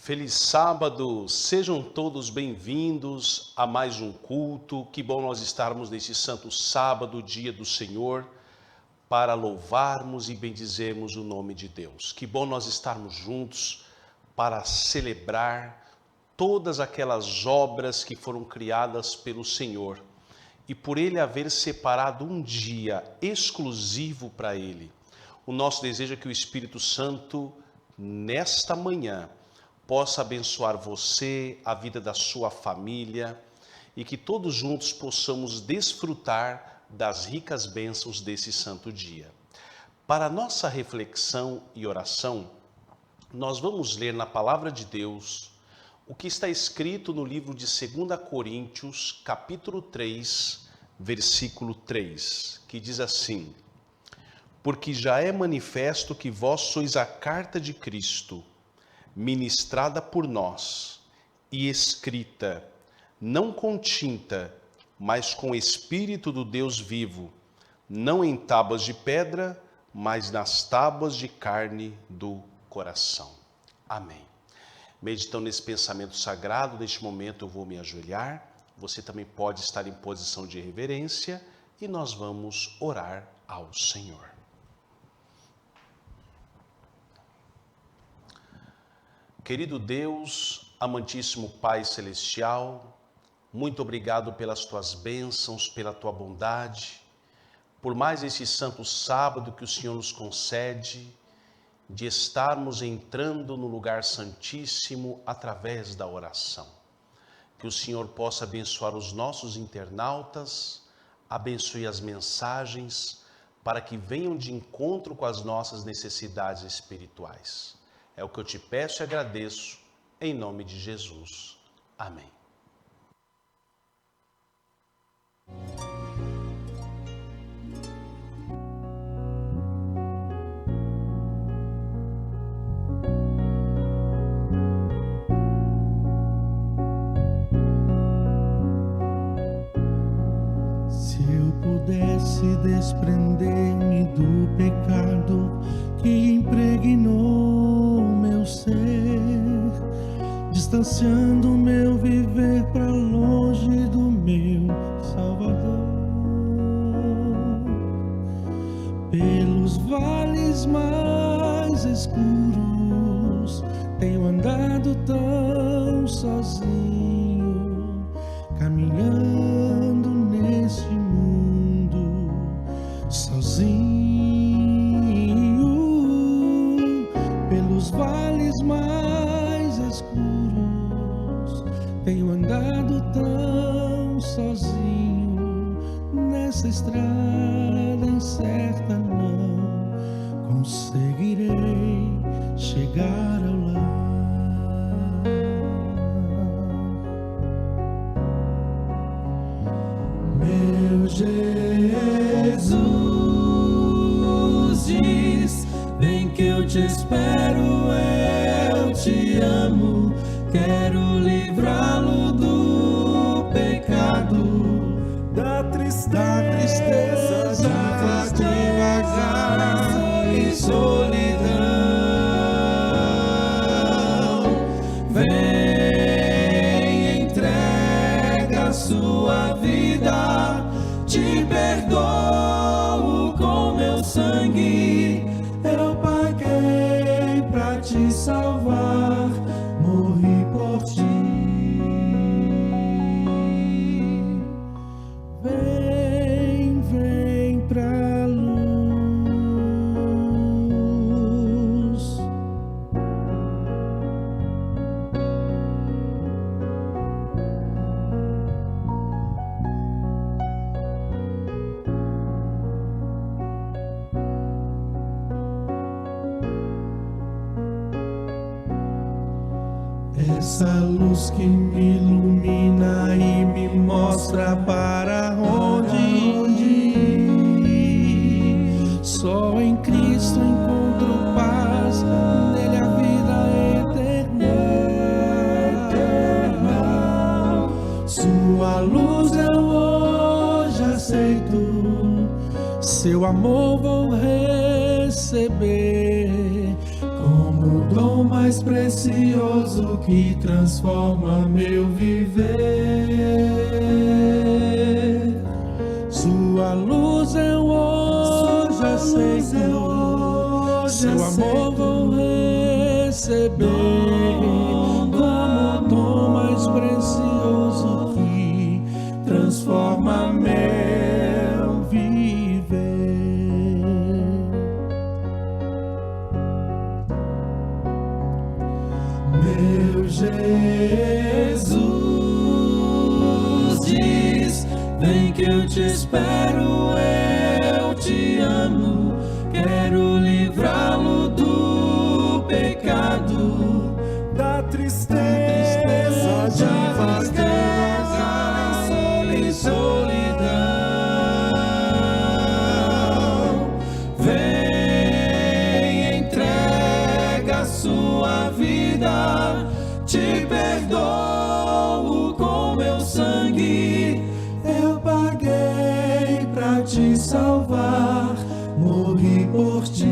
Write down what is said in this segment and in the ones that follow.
Feliz sábado, sejam todos bem-vindos a mais um culto. Que bom nós estarmos neste santo sábado, dia do Senhor, para louvarmos e bendizermos o nome de Deus. Que bom nós estarmos juntos para celebrar todas aquelas obras que foram criadas pelo Senhor e por Ele haver separado um dia exclusivo para Ele. O nosso desejo é que o Espírito Santo, nesta manhã, possa abençoar você, a vida da sua família e que todos juntos possamos desfrutar das ricas bênçãos desse santo dia. Para nossa reflexão e oração, nós vamos ler na Palavra de Deus o que está escrito no livro de 2 Coríntios, capítulo 3, versículo 3, que diz assim: Porque já é manifesto que vós sois a carta de Cristo, ministrada por nós e escrita, não com tinta, mas com o Espírito do Deus vivo, não em tábuas de pedra, mas nas tábuas de carne do coração. Amém. Meditando nesse pensamento sagrado, neste momento eu vou me ajoelhar, você também pode estar em posição de reverência e nós vamos orar ao Senhor. Querido Deus, amantíssimo Pai Celestial, muito obrigado pelas Tuas bênçãos, pela Tua bondade, por mais esse santo sábado que o Senhor nos concede, de estarmos entrando no lugar santíssimo através da oração. Que o Senhor possa abençoar os nossos internautas, abençoe as mensagens, para que venham de encontro com as nossas necessidades espirituais. É o que eu te peço e agradeço, em nome de Jesus. Amém. Se eu pudesse desprender-me do pecado que impregnou meu ser, distanciando meu viver para longe do meu Salvador, pelos vales mais escuros tenho andado tão sozinho, caminhando neste mundo sozinho. Pelos vales mais escuros tenho andado tão sozinho, nessa estrada incerta não conseguirei chegar ao lar. Meu Jesus diz: vem que eu te espero, eu te amo, quero livrá-lo do pecado, da tristeza de vagar em solidão. Vem, entrega a sua vida, te perdoo com meu sangue, eu paguei pra te salvar, morri por ti. Vem, vem pra luz. Essa luz que me ilumina e me mostra para onde ir. Só em Cristo encontro paz, nele a vida eterna. Sua luz eu hoje aceito, seu amor vou receber como dom mais mais precioso que transforma meu viver. Sua luz eu hoje aceito, seu amor vou receber como dom mais precioso que transforma meu viver. Meu Jesus diz: vem que eu te espero, eu te amo, quero livrá-lo do pecado, da tristeza de vagueza e solidão. Vem, entrega a sua vida, te perdoo com meu sangue, eu paguei pra te salvar, morri por ti.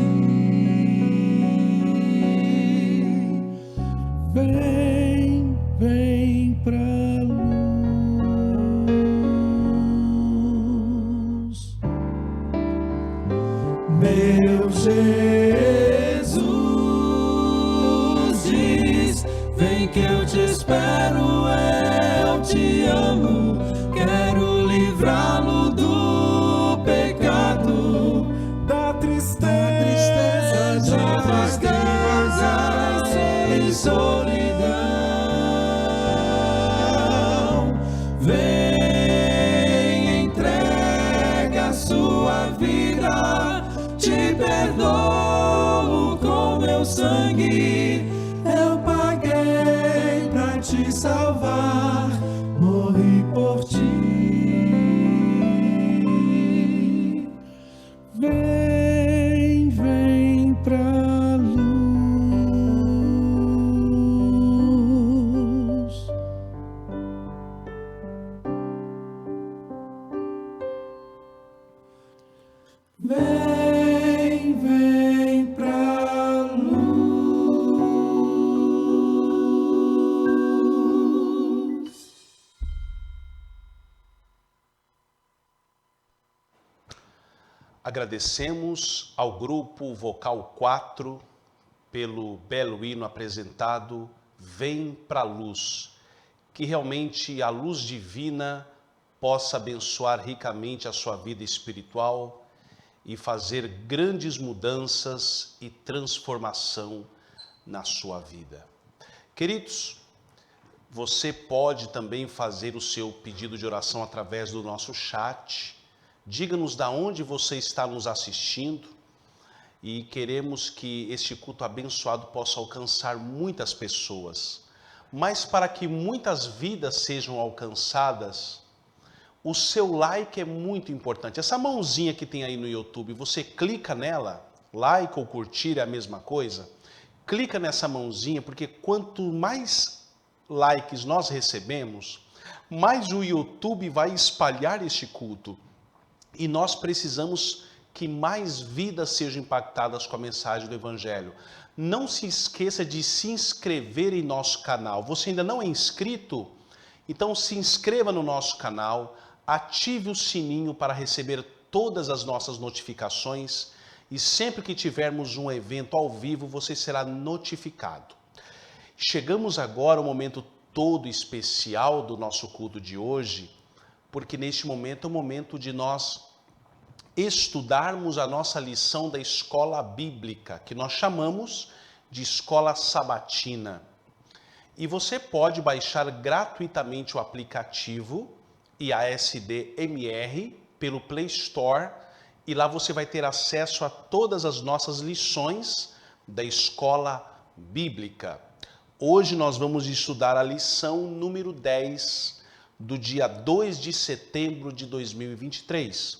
Vem, vem pra luz. Meu Jesus diz: vem que eu te espero, eu te amo, quero livrá-lo do pecado, da tristeza de vagueza e solidão. Vem, entrega a sua vida, te perdoo com meu sangue, eu paguei pra te salvar, morri por ti. Vem, vem pra luz. Vem, vem pra luz. Agradecemos ao grupo Vocal 4 pelo belo hino apresentado, Vem pra Luz. Que realmente a luz divina possa abençoar ricamente a sua vida espiritual e fazer grandes mudanças e transformação na sua vida. Queridos, você pode também fazer o seu pedido de oração através do nosso chat. Diga-nos de onde você está nos assistindo e queremos que este culto abençoado possa alcançar muitas pessoas. Mas para que muitas vidas sejam alcançadas, o seu like é muito importante. Essa mãozinha que tem aí no YouTube, você clica nela, like ou curtir é a mesma coisa. Clica nessa mãozinha, porque quanto mais likes nós recebemos, mais o YouTube vai espalhar este culto. E nós precisamos que mais vidas sejam impactadas com a mensagem do Evangelho. Não se esqueça de se inscrever em nosso canal. Você ainda não é inscrito? Então se inscreva no nosso canal, ative o sininho para receber todas as nossas notificações e sempre que tivermos um evento ao vivo, você será notificado. Chegamos agora ao momento todo especial do nosso culto de hoje, porque neste momento é o momento de nós estudarmos a nossa lição da escola bíblica, que nós chamamos de escola sabatina. E você pode baixar gratuitamente o aplicativo IASD-MR pelo Play Store e lá você vai ter acesso a todas as nossas lições da escola bíblica. Hoje nós vamos estudar a lição número 10 do dia 2 de setembro de 2023.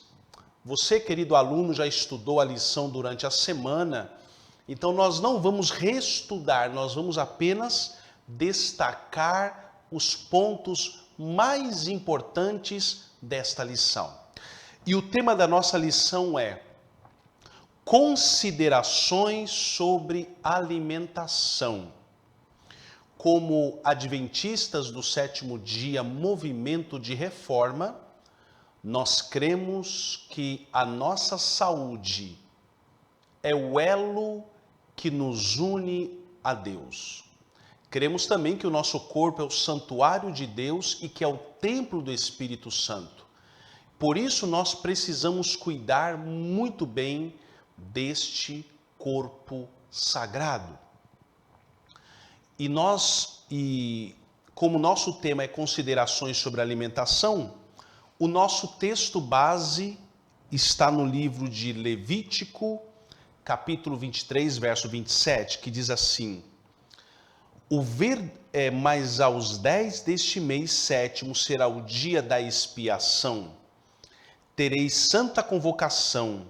Você, querido aluno, já estudou a lição durante a semana, então nós não vamos reestudar, nós vamos apenas destacar os pontos mais importantes desta lição. E o tema da nossa lição é considerações sobre alimentação. como adventistas do sétimo dia, movimento de reforma, nós cremos que a nossa saúde é o elo que nos une a Deus. Cremos também que o nosso corpo é o santuário de Deus e que é o templo do Espírito Santo. Por isso nós precisamos cuidar muito bem deste corpo sagrado. E como nosso tema é considerações sobre alimentação, o nosso texto base está no livro de Levítico, capítulo 23, verso 27, que diz assim: mas aos 10 deste mês sétimo será o dia da expiação. Tereis santa convocação,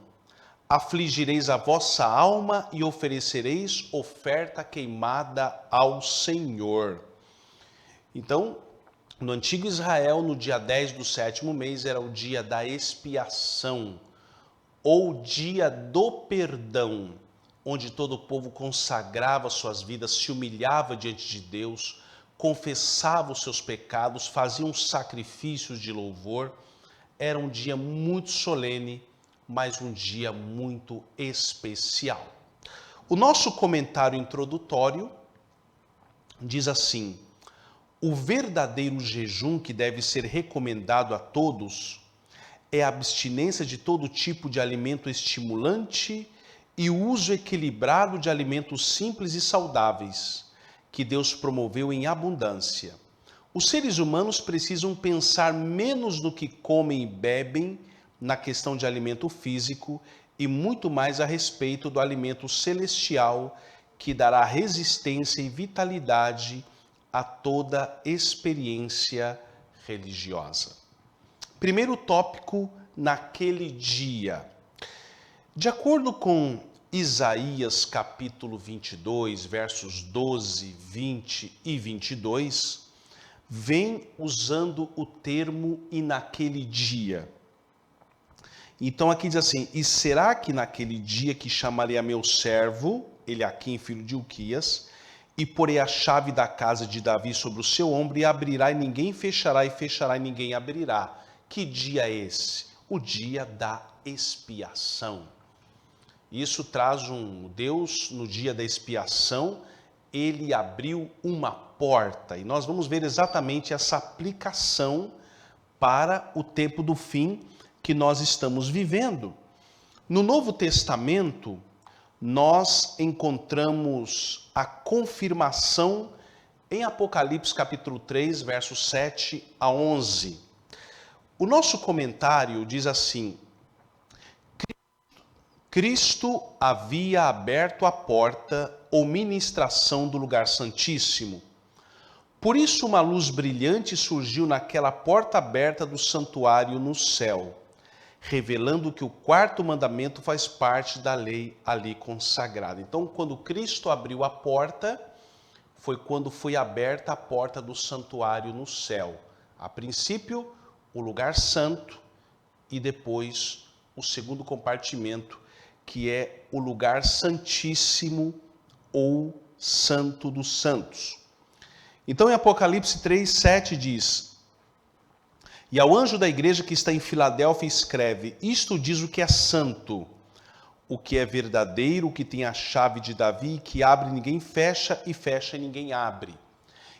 afligireis a vossa alma e oferecereis oferta queimada ao Senhor. Então, no antigo Israel, no dia 10 do sétimo mês, era o dia da expiação, ou dia do perdão, onde todo o povo consagrava suas vidas, se humilhava diante de Deus, confessava os seus pecados, fazia sacrifícios de louvor. Era um dia muito solene, mas um dia muito especial. O nosso comentário introdutório diz assim: o verdadeiro jejum que deve ser recomendado a todos é a abstinência de todo tipo de alimento estimulante e o uso equilibrado de alimentos simples e saudáveis, que Deus promoveu em abundância. Os seres humanos precisam pensar menos no que comem e bebem na questão de alimento físico e muito mais a respeito do alimento celestial que dará resistência e vitalidade a toda experiência religiosa. Primeiro tópico, naquele dia. De acordo com Isaías capítulo 22, versos 12, 20 e 22, vem usando o termo "e naquele dia". Então aqui diz assim: e será que naquele dia que chamarei a meu servo, Eliaquim, filho de Hilquias, e porei a chave da casa de Davi sobre o seu ombro, e abrirá e ninguém fechará, e fechará e ninguém abrirá. Que dia é esse? O dia da expiação. Isso traz Deus, no dia da expiação, ele abriu uma porta, e nós vamos ver exatamente essa aplicação para o tempo do fim que nós estamos vivendo. No Novo Testamento, nós encontramos a confirmação em Apocalipse capítulo 3, versos 7 a 11. O nosso comentário diz assim: Cristo havia aberto a porta ou ministração do lugar santíssimo. Por isso uma luz brilhante surgiu naquela porta aberta do santuário no céu, revelando que o quarto mandamento faz parte da lei ali consagrada. Então, quando Cristo abriu a porta, foi quando foi aberta a porta do santuário no céu. A princípio, o lugar santo, e depois o segundo compartimento, que é o lugar santíssimo ou santo dos santos. Então, em Apocalipse 3, 7 diz: e ao anjo da igreja que está em Filadélfia escreve: isto diz o que é santo, o que é verdadeiro, o que tem a chave de Davi, que abre e ninguém fecha, e fecha e ninguém abre.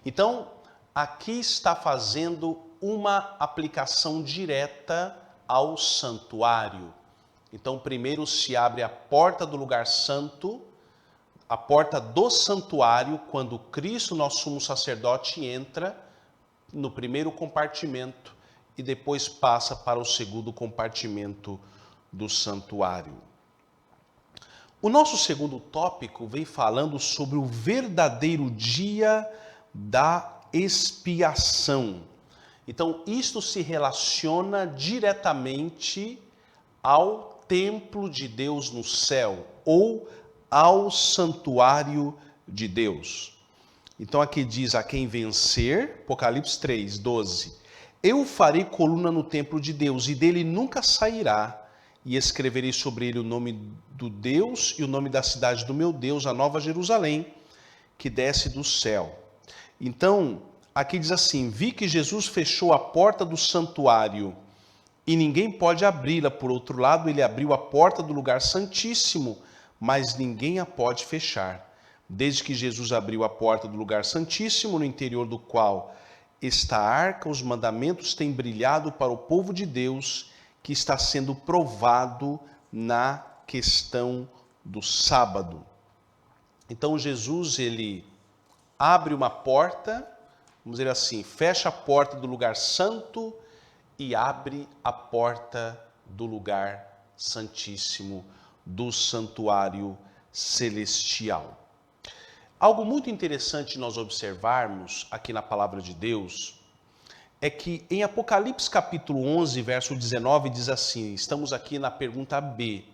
Então, aqui está fazendo uma aplicação direta ao santuário. Então, primeiro se abre a porta do lugar santo, a porta do santuário, quando Cristo, nosso sumo sacerdote, entra no primeiro compartimento e depois passa para o segundo compartimento do santuário. O nosso segundo tópico vem falando sobre o verdadeiro dia da expiação. Então, isto se relaciona diretamente ao templo de Deus no céu, ou ao santuário de Deus. Então aqui diz: a quem vencer, Apocalipse 3, 12, eu farei coluna no templo de Deus, e dele nunca sairá, e escreverei sobre ele o nome do Deus e o nome da cidade do meu Deus, a nova Jerusalém, que desce do céu. Então, aqui diz assim: vi que Jesus fechou a porta do santuário e ninguém pode abri-la. Por outro lado, ele abriu a porta do lugar santíssimo, mas ninguém a pode fechar. Desde que Jesus abriu a porta do lugar santíssimo, no interior do qual está a arca, os mandamentos têm brilhado para o povo de Deus, que está sendo provado na questão do sábado. Então Jesus, ele abre uma porta, vamos dizer assim, fecha a porta do lugar santo e abre a porta do lugar santíssimo, do santuário celestial. Algo muito interessante nós observarmos aqui na palavra de Deus é que em Apocalipse capítulo 11, verso 19, diz assim, estamos aqui na pergunta B: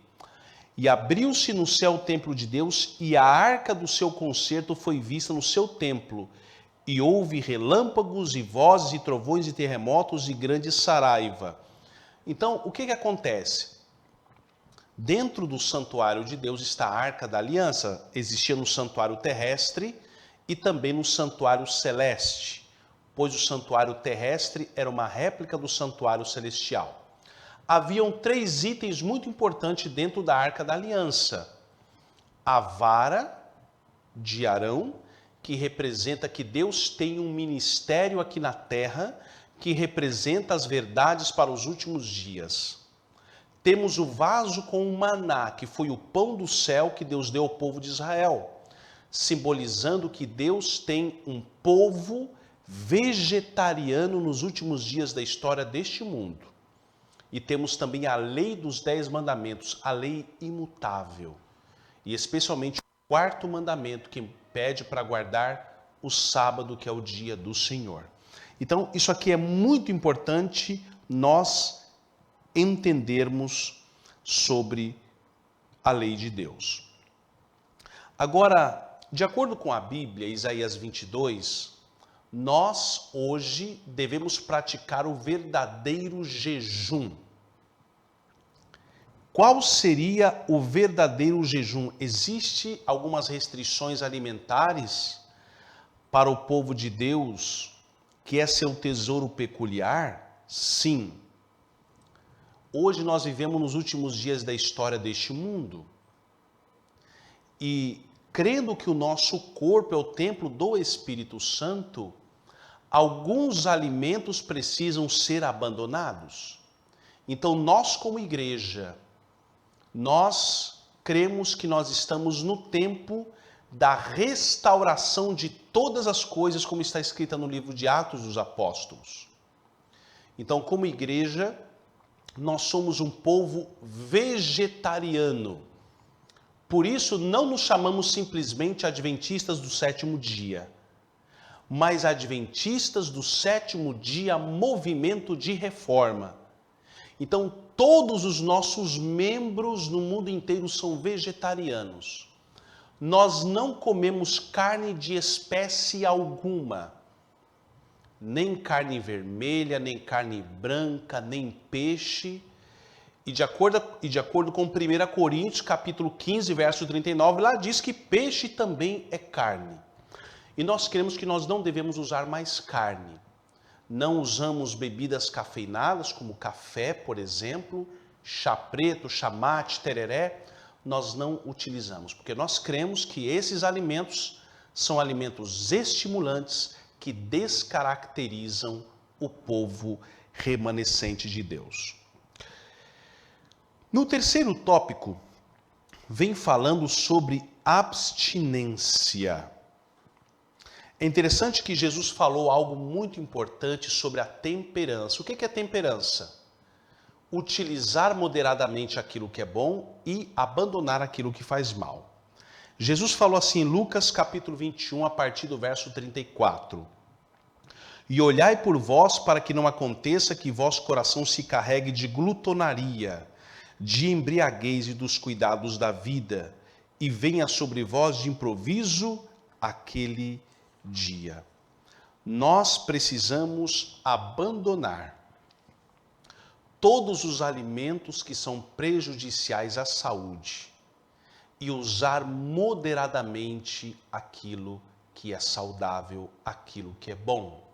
e abriu-se no céu o templo de Deus, e a arca do seu concerto foi vista no seu templo, e houve relâmpagos e vozes e trovões e terremotos e grande saraiva. Então, o que acontece? Dentro do santuário de Deus está a arca da aliança. Existia no santuário terrestre e também no santuário celeste, pois o santuário terrestre era uma réplica do santuário celestial. Haviam 3 itens muito importantes dentro da arca da aliança: a vara de Arão, que representa que Deus tem um ministério aqui na terra, que representa as verdades para os últimos dias. Temos o vaso com o maná, que foi o pão do céu que Deus deu ao povo de Israel, simbolizando que Deus tem um povo vegetariano nos últimos dias da história deste mundo. E temos também a lei dos 10 mandamentos, a lei imutável. E especialmente o 4º mandamento, que pede para guardar o sábado, que é o dia do Senhor. Então, isso aqui é muito importante nós entendermos sobre a lei de Deus. Agora, de acordo com a Bíblia, Isaías 22, nós hoje devemos praticar o verdadeiro jejum. Qual seria o verdadeiro jejum? Existem algumas restrições alimentares para o povo de Deus, que é seu tesouro peculiar? Sim. Hoje nós vivemos nos últimos dias da história deste mundo. E crendo que o nosso corpo é o templo do Espírito Santo, alguns alimentos precisam ser abandonados. Então nós, como igreja, nós cremos que nós estamos no tempo da restauração de todas as coisas, como está escrita no livro de Atos dos Apóstolos. Então, como igreja, nós somos um povo vegetariano. Por isso, não nos chamamos simplesmente adventistas do 7º dia, mas adventistas do 7º dia, movimento de reforma. Então, todos os nossos membros no mundo inteiro são vegetarianos. Nós não comemos carne de espécie alguma. Nem carne vermelha, nem carne branca, nem peixe. E de acordo com 1 Coríntios, capítulo 15, verso 39, lá diz que peixe também é carne. E nós cremos que nós não devemos usar mais carne. Não usamos bebidas cafeinadas, como café, por exemplo, chá preto, chá mate, tereré. Nós não utilizamos, porque nós cremos que esses alimentos são alimentos estimulantes que descaracterizam o povo remanescente de Deus. No 3º tópico, vem falando sobre abstinência. É interessante que Jesus falou algo muito importante sobre a temperança. O que é temperança? Utilizar moderadamente aquilo que é bom e abandonar aquilo que faz mal. Jesus falou assim em Lucas capítulo 21, a partir do verso 34. E olhai por vós para que não aconteça que vosso coração se carregue de glutonaria, de embriaguez e dos cuidados da vida, e venha sobre vós de improviso aquele dia. Nós precisamos abandonar todos os alimentos que são prejudiciais à saúde e usar moderadamente aquilo que é saudável, aquilo que é bom.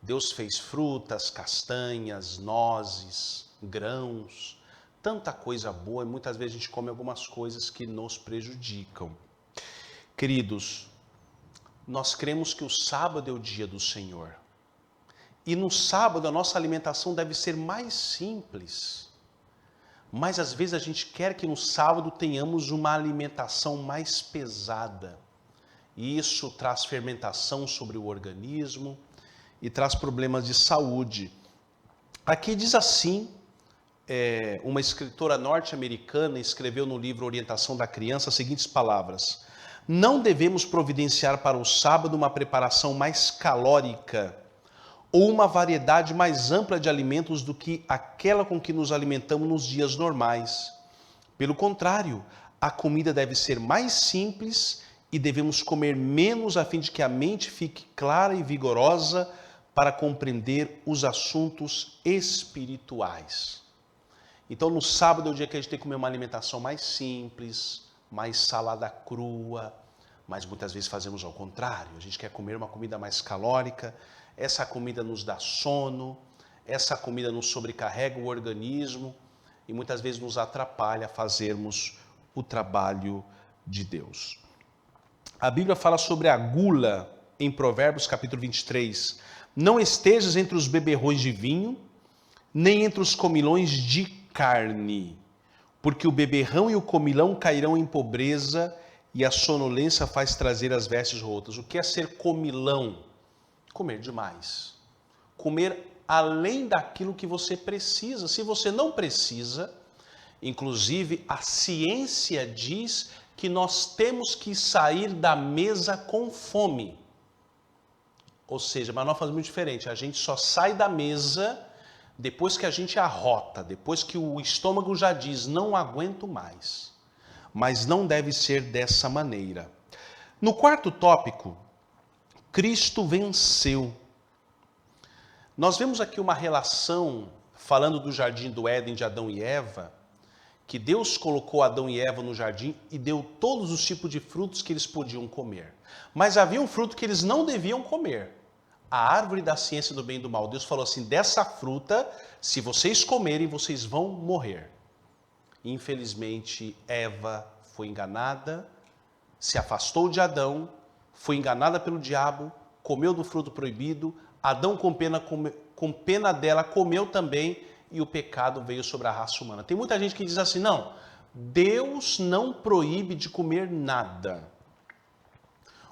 Deus fez frutas, castanhas, nozes, grãos, tanta coisa boa, e muitas vezes a gente come algumas coisas que nos prejudicam. Queridos, nós cremos que o sábado é o dia do Senhor. E no sábado a nossa alimentação deve ser mais simples. Mas às vezes a gente quer que no sábado tenhamos uma alimentação mais pesada. E isso traz fermentação sobre o organismo e traz problemas de saúde. Aqui diz assim, uma escritora norte-americana escreveu no livro Orientação da Criança as seguintes palavras: não devemos providenciar para o sábado uma preparação mais calórica ou uma variedade mais ampla de alimentos do que aquela com que nos alimentamos nos dias normais. Pelo contrário, a comida deve ser mais simples e devemos comer menos a fim de que a mente fique clara e vigorosa para compreender os assuntos espirituais. Então, no sábado é o dia que a gente tem que comer uma alimentação mais simples, mais salada crua, mas muitas vezes fazemos ao contrário. A gente quer comer uma comida mais calórica, essa comida nos dá sono, essa comida nos sobrecarrega o organismo e muitas vezes nos atrapalha a fazermos o trabalho de Deus. A Bíblia fala sobre a gula em Provérbios capítulo 23. Não estejas entre os beberrões de vinho, nem entre os comilões de carne, porque o beberrão e o comilão cairão em pobreza e a sonolência faz trazer as vestes rotas. O que é ser comilão? Comer demais. Comer além daquilo que você precisa. Se você não precisa, inclusive a ciência diz que nós temos que sair da mesa com fome. Ou seja, mas nós fazemos muito diferente. A gente só sai da mesa depois que a gente arrota, depois que o estômago já diz, não aguento mais. Mas não deve ser dessa maneira. No quarto tópico, Cristo venceu. Nós vemos aqui uma relação, falando do jardim do Éden de Adão e Eva, que Deus colocou Adão e Eva no jardim e deu todos os tipos de frutos que eles podiam comer. Mas havia um fruto que eles não deviam comer. A árvore da ciência do bem e do mal. Deus falou assim, dessa fruta, se vocês comerem, vocês vão morrer. Infelizmente, Eva foi enganada, se afastou de Adão, foi enganada pelo diabo, comeu do fruto proibido, Adão com pena dela comeu também e o pecado veio sobre a raça humana. Tem muita gente que diz assim, não, Deus não proíbe de comer nada.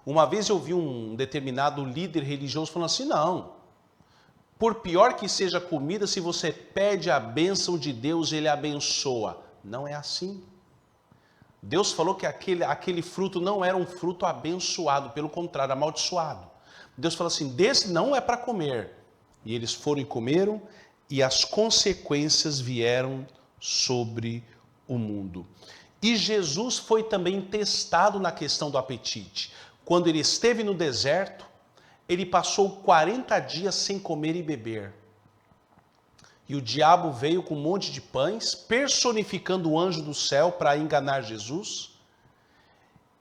Uma vez eu vi um determinado líder religioso falando assim, não, por pior que seja a comida, se você pede a bênção de Deus, Ele abençoa. Não é assim. Deus falou que aquele fruto não era um fruto abençoado, pelo contrário, amaldiçoado. Deus falou assim, desse não é para comer. E eles foram e comeram, e as consequências vieram sobre o mundo. E Jesus foi também testado na questão do apetite. Quando ele esteve no deserto, ele passou 40 dias sem comer e beber. E o diabo veio com um monte de pães, personificando o anjo do céu para enganar Jesus.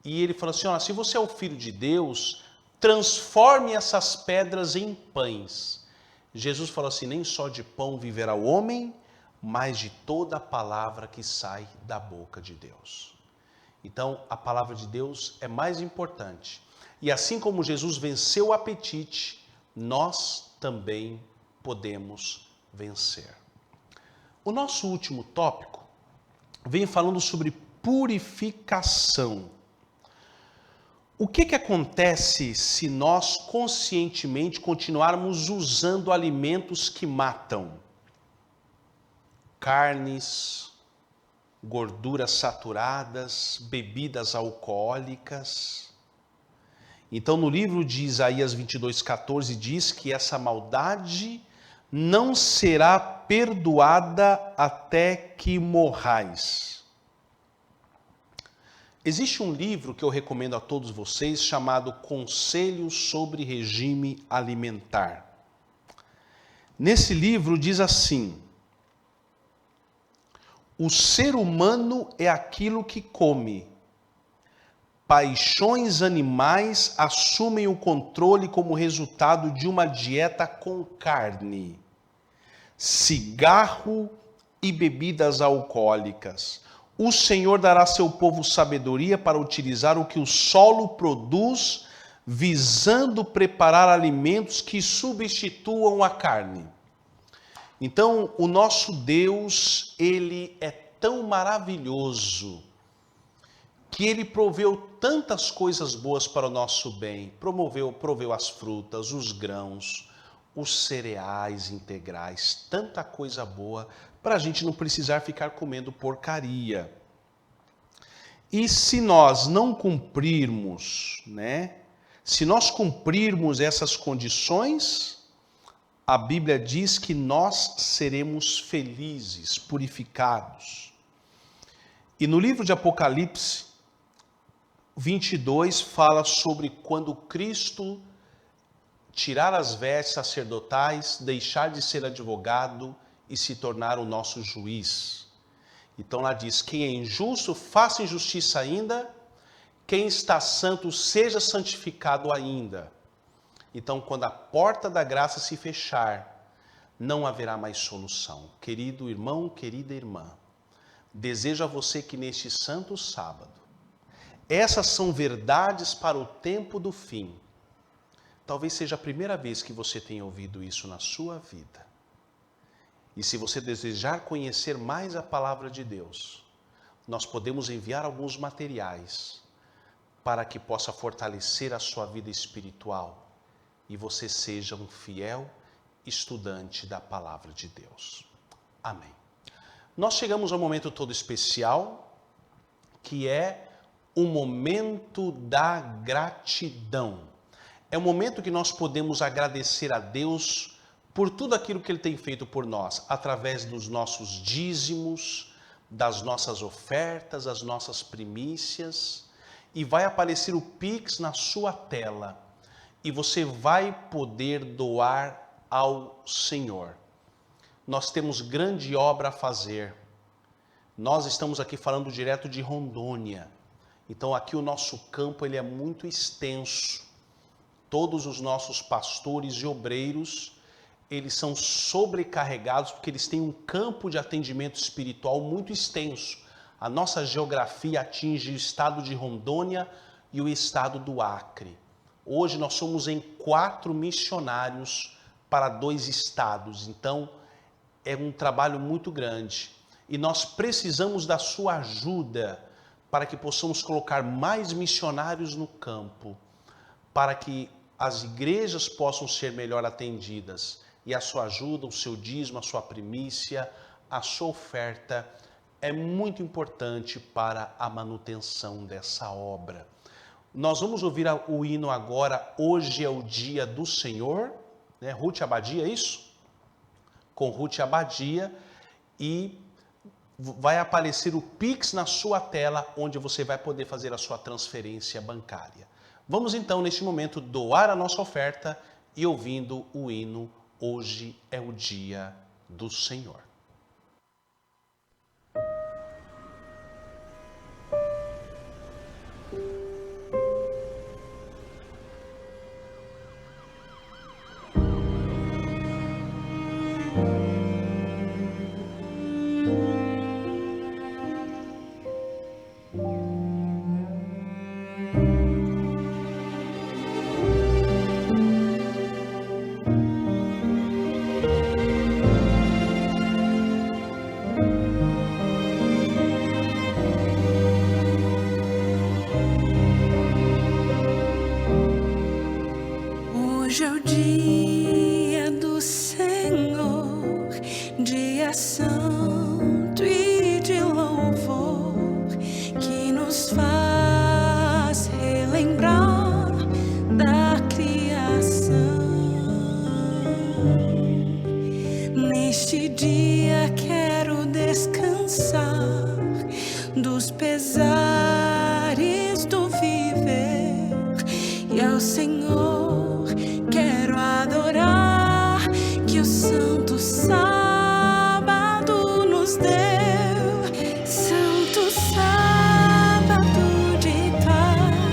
E ele falou assim, se você é o filho de Deus, transforme essas pedras em pães. Jesus falou assim, nem só de pão viverá o homem, mas de toda a palavra que sai da boca de Deus. Então, a palavra de Deus é mais importante. E assim como Jesus venceu o apetite, nós também podemos vencer. O nosso último tópico vem falando sobre purificação. O que acontece se nós conscientemente continuarmos usando alimentos que matam? Carnes, gorduras saturadas, bebidas alcoólicas. Então, no livro de Isaías 22:14 diz que essa maldade não será perdoada até que morrais. Existe um livro que eu recomendo a todos vocês chamado Conselhos sobre Regime Alimentar. Nesse livro diz assim: o ser humano é aquilo que come. paixões animais assumem o controle como resultado de uma dieta com carne, cigarro e bebidas alcoólicas. O Senhor dará a seu povo sabedoria para utilizar o que o solo produz, visando preparar alimentos que substituam a carne. Então, o nosso Deus, ele é tão maravilhoso que ele proveu tantas coisas boas para o nosso bem. Proveu as frutas, os grãos, os cereais integrais, tanta coisa boa para a gente não precisar ficar comendo porcaria. E se nós não cumprirmos, Se nós cumprirmos essas condições, a Bíblia diz que nós seremos felizes, purificados. E no livro de Apocalipse 22 fala sobre quando Cristo tirar as vestes sacerdotais, deixar de ser advogado e se tornar o nosso juiz. Então lá diz, quem é injusto, faça injustiça ainda, quem está santo, seja santificado ainda. Então, quando a porta da graça se fechar, não haverá mais solução. Querido irmão, querida irmã, desejo a você que neste santo sábado, essas são verdades para o tempo do fim. Talvez seja a primeira vez que você tenha ouvido isso na sua vida. E se você desejar conhecer mais a palavra de Deus, nós podemos enviar alguns materiais para que possa fortalecer a sua vida espiritual e você seja um fiel estudante da palavra de Deus. Amém. Nós chegamos a um momento todo especial, que é o momento da gratidão. É o momento que nós podemos agradecer a Deus por tudo aquilo que Ele tem feito por nós, através dos nossos dízimos, das nossas ofertas, as nossas primícias, e vai aparecer o Pix na sua tela, e você vai poder doar ao Senhor. Nós temos grande obra a fazer. Nós estamos aqui falando direto de Rondônia, então aqui o nosso campo ele é muito extenso. Todos os nossos pastores e obreiros, eles são sobrecarregados porque eles têm um campo de atendimento espiritual muito extenso. A nossa geografia atinge o estado de Rondônia e o estado do Acre. Hoje nós somos em 4 missionários para 2 estados, então é um trabalho muito grande. E nós precisamos da sua ajuda para que possamos colocar mais missionários no campo, para que as igrejas possam ser melhor atendidas. E a sua ajuda, o seu dízimo, a sua primícia, a sua oferta é muito importante para a manutenção dessa obra. Nós vamos ouvir o hino agora, Hoje é o Dia do Senhor, Ruth Abadia, é isso? Com Ruth Abadia, e vai aparecer o Pix na sua tela, onde você vai poder fazer a sua transferência bancária. Vamos então, neste momento, doar a nossa oferta e ouvindo o hino Hoje é o Dia do Senhor. Hoje é o dia do Senhor, dia santo e de louvor, que nos faz relembrar da criação. Neste dia quero descansar dos pesares do viver e ao Senhor quero adorar que o santo sábado nos deu. Santo sábado de paz,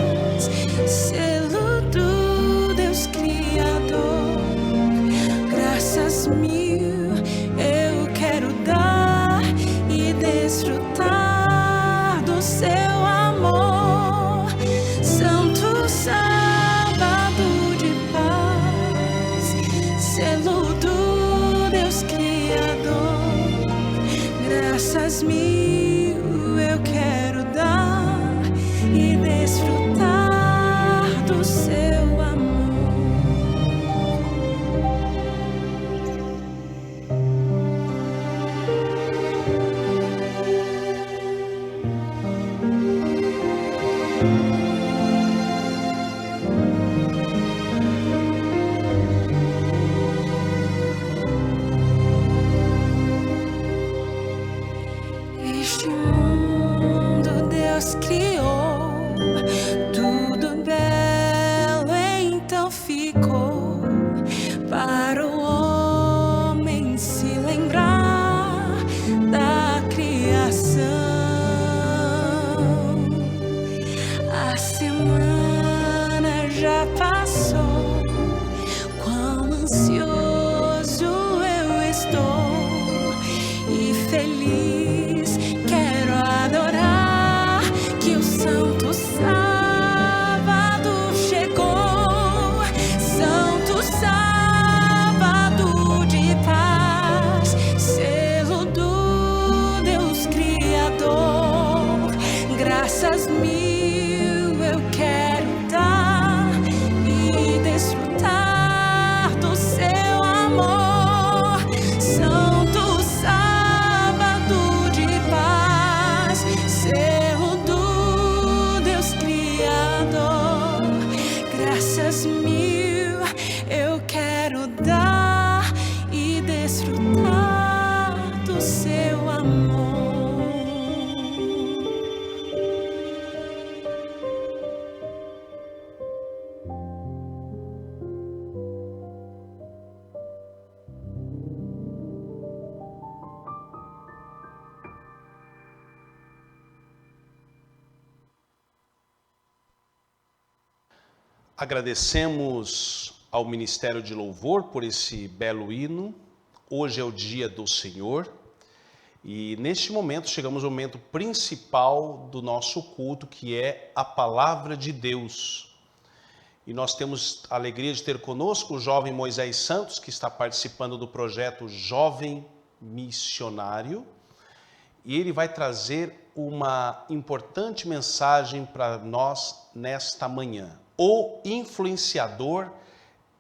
graças mil eu quero dar e desfrutar do seu amor. Santo sábado de paz, selo do Deus Criador, graças mil eu quero dar e desfrutar do seu amor. Este mundo Deus criou, tudo belo então ficou, para o homem se lembrar da criação. A semana já passou, quão ansioso eu estou e feliz. Quero adorar que o santo sábado chegou. Santo sábado de paz, selo do Deus Criador, graças mil eu quero dar e desfrutar do seu amor. Santo sábado de paz, selo do Deus Criador, graças mil eu quero dar e desfrutar do seu amor. Agradecemos ao Ministério de Louvor por esse belo hino. Hoje é o dia do Senhor e neste momento chegamos ao momento principal do nosso culto, que é a Palavra de Deus. E nós temos a alegria de ter conosco o jovem Moisés Santos, que está participando do projeto Jovem Missionário. E ele vai trazer uma importante mensagem para nós nesta manhã. O influenciador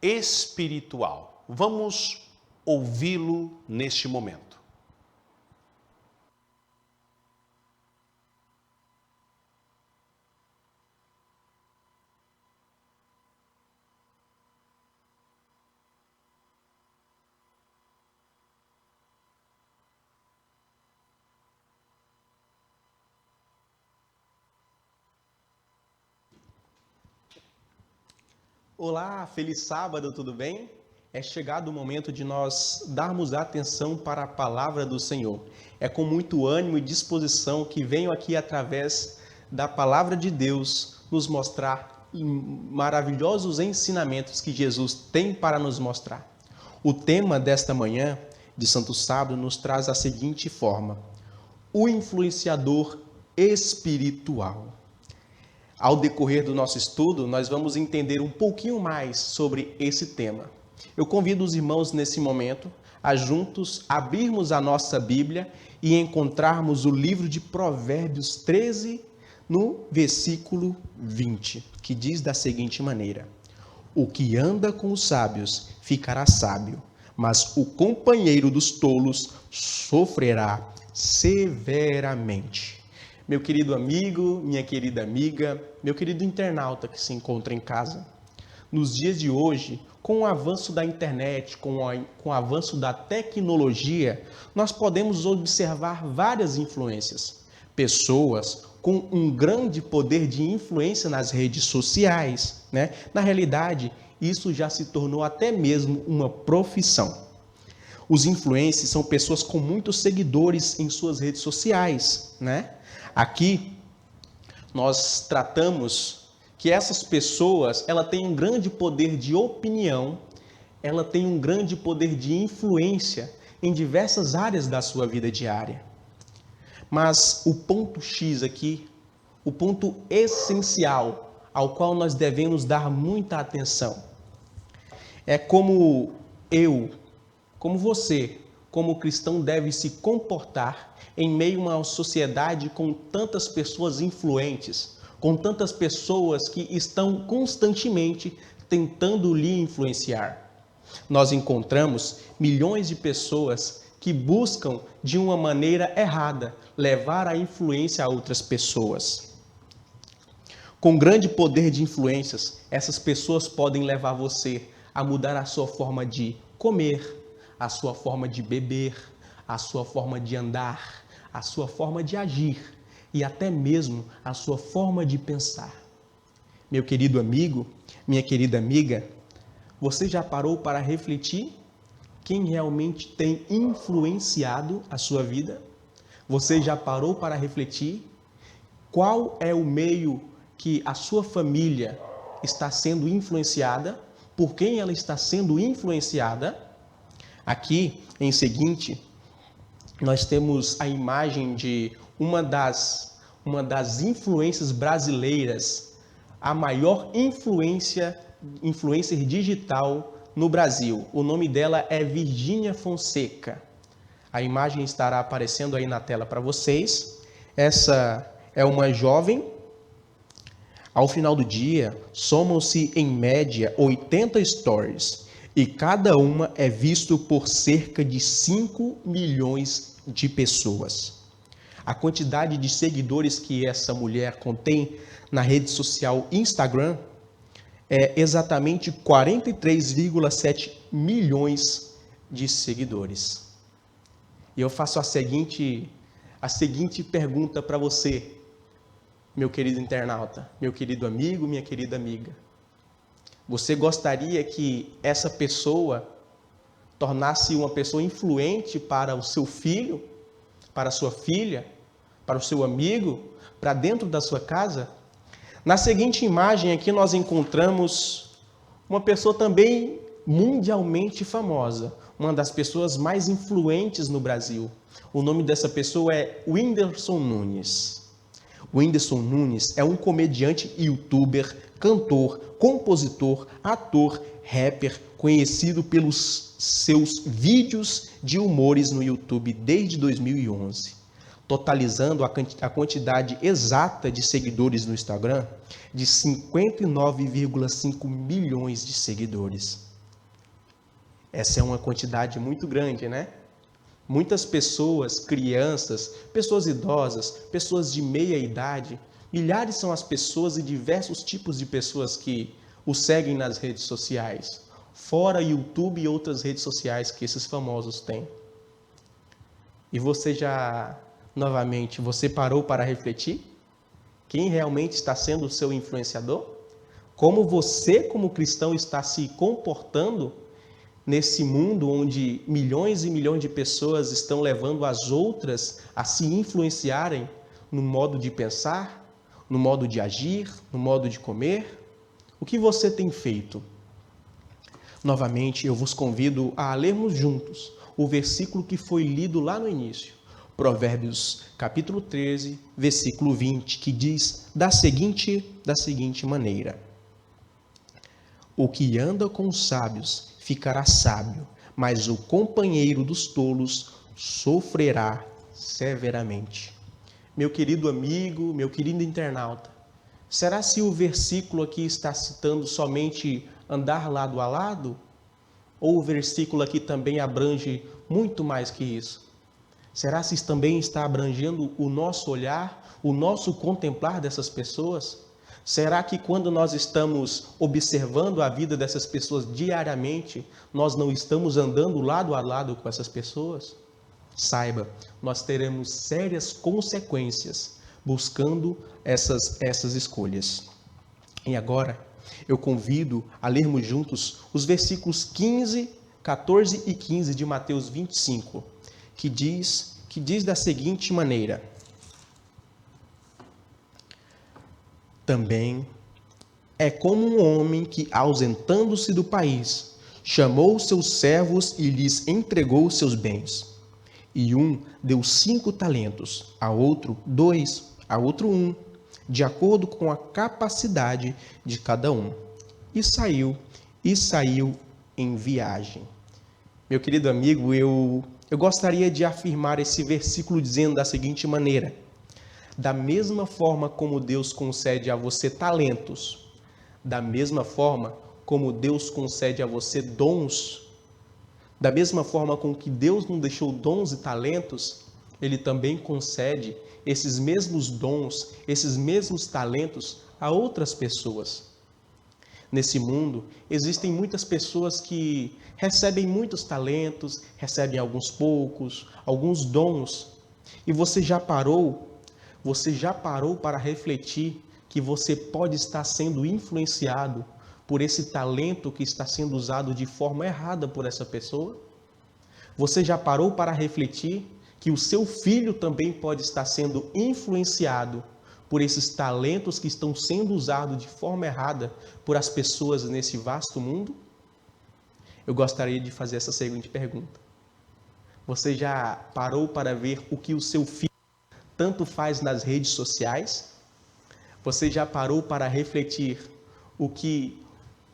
espiritual. Vamos ouvi-lo neste momento. Olá, feliz sábado, tudo bem? É chegado o momento de nós darmos atenção para a palavra do Senhor. É com muito ânimo e disposição que venho aqui através da palavra de Deus nos mostrar maravilhosos ensinamentos que Jesus tem para nos mostrar. O tema desta manhã de Santo Sábado nos traz a seguinte forma: o influenciador espiritual. Ao decorrer do nosso estudo, nós vamos entender um pouquinho mais sobre esse tema. Eu convido os irmãos nesse momento a juntos abrirmos a nossa Bíblia e encontrarmos o livro de Provérbios 13, no versículo 20, que diz da seguinte maneira: o que anda com os sábios ficará sábio, mas o companheiro dos tolos sofrerá severamente. Meu querido amigo, minha querida amiga, meu querido internauta que se encontra em casa, nos dias de hoje, com o avanço da internet, com o avanço da tecnologia, nós podemos observar várias influências. Pessoas com um grande poder de influência nas redes sociais, né? Na realidade, isso já se tornou até mesmo uma profissão. Os influencers são pessoas com muitos seguidores em suas redes sociais, né? Aqui, nós tratamos que essas pessoas, ela têm um grande poder de opinião ela tem um grande poder de influência em diversas áreas da sua vida diária. Mas o ponto X aqui, o ponto essencial ao qual nós devemos dar muita atenção, é como como você, como cristão, deve se comportar em meio a uma sociedade com tantas pessoas influentes, com tantas pessoas que estão constantemente tentando lhe influenciar. Nós encontramos milhões de pessoas que buscam, de uma maneira errada, levar a influência a outras pessoas. Com grande poder de influências, essas pessoas podem levar você a mudar a sua forma de comer, a sua forma de beber, a sua forma de andar, a sua forma de agir e até mesmo a sua forma de pensar. Meu querido amigo, minha querida amiga, você já parou para refletir quem realmente tem influenciado a sua vida? Você já parou para refletir qual é o meio que a sua família está sendo influenciada? Por quem ela está sendo influenciada? Aqui, em seguinte, nós temos a imagem de uma das influências brasileiras, a maior influencer digital no Brasil. O nome dela é Virgínia Fonseca. A imagem estará aparecendo aí na tela para vocês. Essa é uma jovem. Ao final do dia, somam-se em média 80 stories e cada uma é visto por cerca de 5 milhões de pessoas. A quantidade de seguidores que essa mulher contém na rede social Instagram é exatamente 43,7 milhões de seguidores. E eu faço a seguinte pergunta para você, meu querido internauta, meu querido amigo, minha querida amiga. Você gostaria que essa pessoa tornasse uma pessoa influente para o seu filho, para a sua filha, para o seu amigo, para dentro da sua casa? Na seguinte imagem aqui nós encontramos uma pessoa também mundialmente famosa, uma das pessoas mais influentes no Brasil. O nome dessa pessoa é Whindersson Nunes. Whindersson Nunes é um comediante, youtuber, cantor, compositor, ator, rapper, conhecido pelos seus vídeos de humores no YouTube desde 2011, totalizando a quantidade exata de seguidores no Instagram de 59,5 milhões de seguidores. Essa é uma quantidade muito grande, né? Muitas pessoas, crianças, pessoas idosas, pessoas de meia idade, milhares são as pessoas e diversos tipos de pessoas que o seguem nas redes sociais, fora YouTube e outras redes sociais que esses famosos têm. E você novamente, você parou para refletir? Quem realmente está sendo o seu influenciador? Como você, como cristão, está se comportando nesse mundo onde milhões e milhões de pessoas estão levando as outras a se influenciarem no modo de pensar, no modo de agir, no modo de comer? O que você tem feito? Novamente, eu vos convido a lermos juntos o versículo que foi lido lá no início, Provérbios capítulo 13, versículo 20, que diz da seguinte maneira: o que anda com os sábios ficará sábio, mas o companheiro dos tolos sofrerá severamente. Meu querido amigo, meu querido internauta, será se o versículo aqui está citando somente andar lado a lado? Ou o versículo aqui também abrange muito mais que isso? Será se também está abrangendo o nosso olhar, o nosso contemplar dessas pessoas? Será que quando nós estamos observando a vida dessas pessoas diariamente, nós não estamos andando lado a lado com essas pessoas? Saiba, nós teremos sérias consequências buscando essas escolhas. E agora, eu convido a lermos juntos os versículos 14 e 15 de Mateus 25, que diz da seguinte maneira: também é como um homem que, ausentando-se do país, chamou os seus servos e lhes entregou os seus bens. E um deu 5 talentos, a outro 2, a outro 1, de acordo com a capacidade de cada um. E saiu em viagem. Meu querido amigo, eu gostaria de afirmar esse versículo dizendo da seguinte maneira: da mesma forma como Deus concede a você talentos, da mesma forma como Deus concede a você dons, da mesma forma com que Deus nos deixou dons e talentos, Ele também concede esses mesmos dons, esses mesmos talentos a outras pessoas. Nesse mundo, existem muitas pessoas que recebem muitos talentos, recebem alguns poucos, alguns dons. E você já parou para refletir que você pode estar sendo influenciado por esse talento que está sendo usado de forma errada por essa pessoa? Você já parou para refletir que o seu filho também pode estar sendo influenciado por esses talentos que estão sendo usados de forma errada por as pessoas nesse vasto mundo? Eu gostaria de fazer essa seguinte pergunta. Você já parou para ver o que o seu filho tanto faz nas redes sociais? Você já parou para refletir o que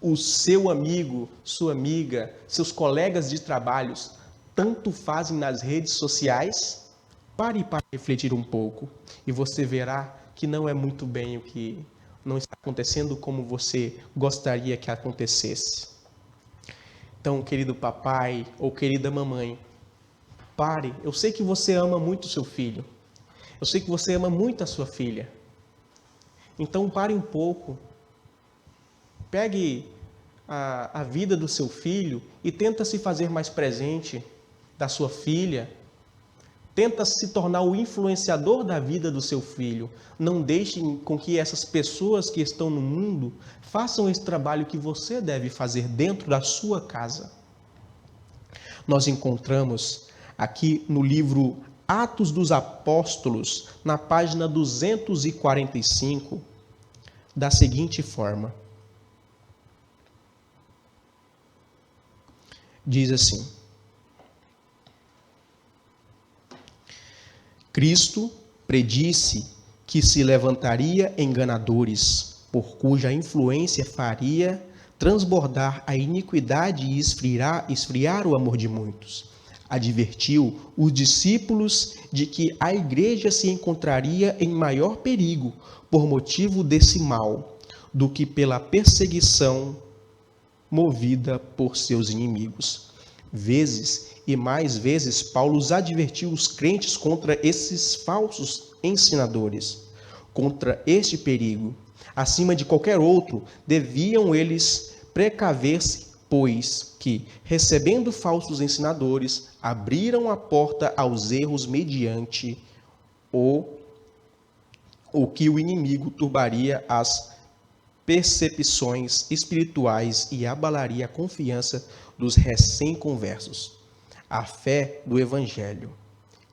o seu amigo, sua amiga, seus colegas de trabalhos tanto fazem nas redes sociais? Pare para refletir um pouco e você verá que não é muito bem o que não está acontecendo como você gostaria que acontecesse. Então, querido papai ou querida mamãe, pare. Eu sei que você ama muito seu filho. Eu sei que você ama muito a sua filha. Então, pare um pouco. Pegue a vida do seu filho e tenta se fazer mais presente da sua filha. Tenta se tornar o influenciador da vida do seu filho. Não deixe com que essas pessoas que estão no mundo façam esse trabalho que você deve fazer dentro da sua casa. Nós encontramos aqui no livro Atos dos Apóstolos, na página 245, da seguinte forma. Diz assim: Cristo predisse que se levantaria enganadores, por cuja influência faria transbordar a iniquidade e esfriar o amor de muitos. Advertiu os discípulos de que a igreja se encontraria em maior perigo por motivo desse mal, do que pela perseguição movida por seus inimigos. Vezes e mais vezes, Paulo advertiu os crentes contra esses falsos ensinadores, contra este perigo. Acima de qualquer outro, deviam eles precaver-se, pois que, recebendo falsos ensinadores, abriram a porta aos erros mediante o que o inimigo turbaria as percepções espirituais e abalaria a confiança dos recém-conversos. A fé do Evangelho.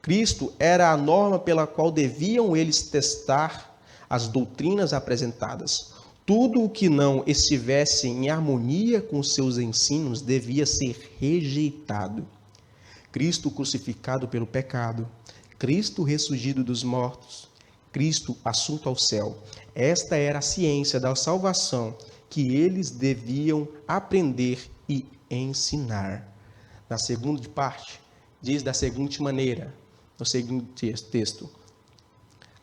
Cristo era a norma pela qual deviam eles testar as doutrinas apresentadas. Tudo o que não estivesse em harmonia com seus ensinos devia ser rejeitado. Cristo crucificado pelo pecado, Cristo ressurgido dos mortos, Cristo assunto ao céu. Esta era a ciência da salvação que eles deviam aprender e ensinar. Na segunda parte, diz da seguinte maneira, no seguinte texto: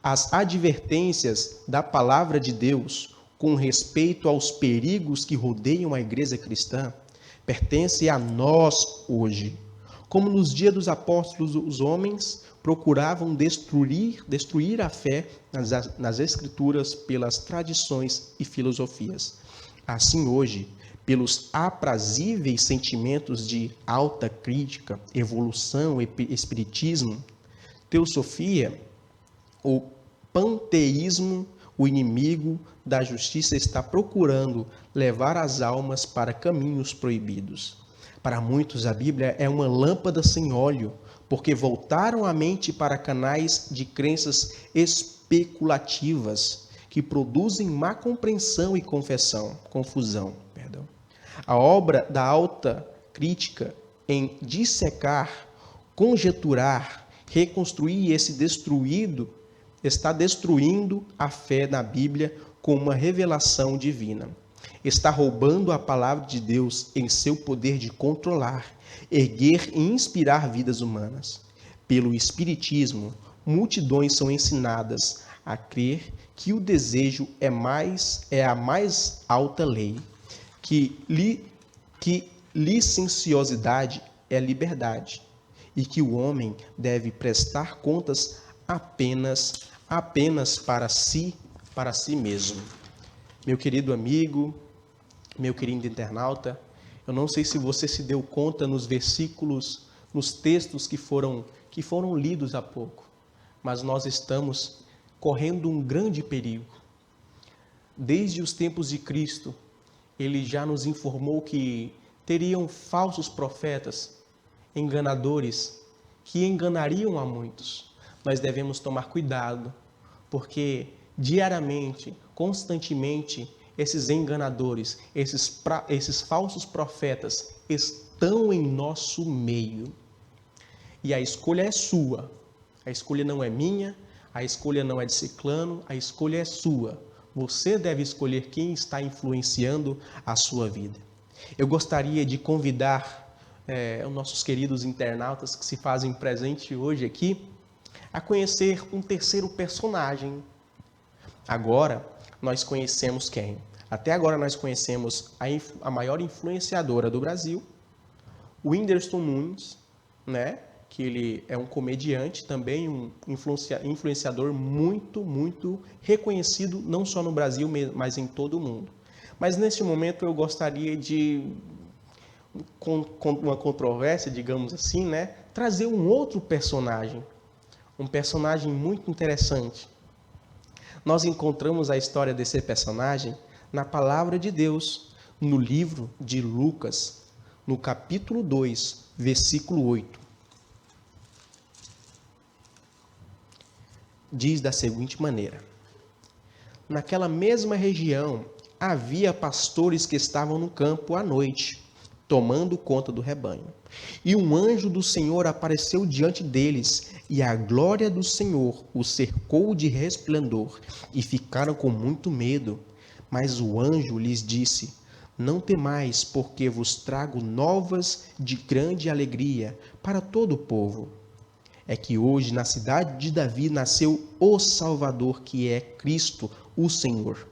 as advertências da palavra de Deus com respeito aos perigos que rodeiam a igreja cristã pertencem a nós hoje. Como nos dias dos apóstolos, os homens procuravam destruir a fé nas escrituras pelas tradições e filosofias. Assim hoje, pelos aprazíveis sentimentos de alta crítica, evolução, espiritismo, teosofia, o panteísmo, o inimigo da justiça está procurando levar as almas para caminhos proibidos. Para muitos, a Bíblia é uma lâmpada sem óleo, porque voltaram a mente para canais de crenças especulativas que produzem má compreensão e confusão. A obra da alta crítica em dissecar, conjecturar, reconstruir esse destruído, está destruindo a fé na Bíblia com uma revelação divina. Está roubando a palavra de Deus em seu poder de controlar, erguer e inspirar vidas humanas. Pelo Espiritismo, multidões são ensinadas a crer que o desejo é a mais alta lei, que licenciosidade é liberdade e que o homem deve prestar contas apenas para si mesmo. Meu querido amigo, meu querido internauta, eu não sei se você se deu conta nos versículos, nos textos que foram lidos há pouco, mas nós estamos correndo um grande perigo. Desde os tempos de Cristo, ele já nos informou que teriam falsos profetas, enganadores, que enganariam a muitos. Nós devemos tomar cuidado, porque diariamente, constantemente, esses enganadores, esses falsos profetas estão em nosso meio. E a escolha é sua. A escolha não é minha, a escolha não é de ciclano, a escolha é sua. Você deve escolher quem está influenciando a sua vida. Eu gostaria de convidar os nossos queridos internautas que se fazem presente hoje aqui a conhecer um terceiro personagem. Agora nós conhecemos quem? Até agora nós conhecemos a maior influenciadora do Brasil, o Whindersson Nunes, né? Que ele é um comediante, também um influenciador muito reconhecido, não só no Brasil, mas em todo o mundo. Mas neste momento eu gostaria de, com uma controvérsia, digamos assim, né, trazer um outro personagem, um personagem muito interessante. Nós encontramos a história desse personagem na palavra de Deus, no livro de Lucas, no capítulo 2, versículo 8. Diz da seguinte maneira: naquela mesma região havia pastores que estavam no campo à noite, tomando conta do rebanho. E um anjo do Senhor apareceu diante deles, e a glória do Senhor os cercou de resplendor, e ficaram com muito medo. Mas o anjo lhes disse: não temais, porque vos trago novas de grande alegria para todo o povo. É que hoje na cidade de Davi nasceu o Salvador, que é Cristo, o Senhor.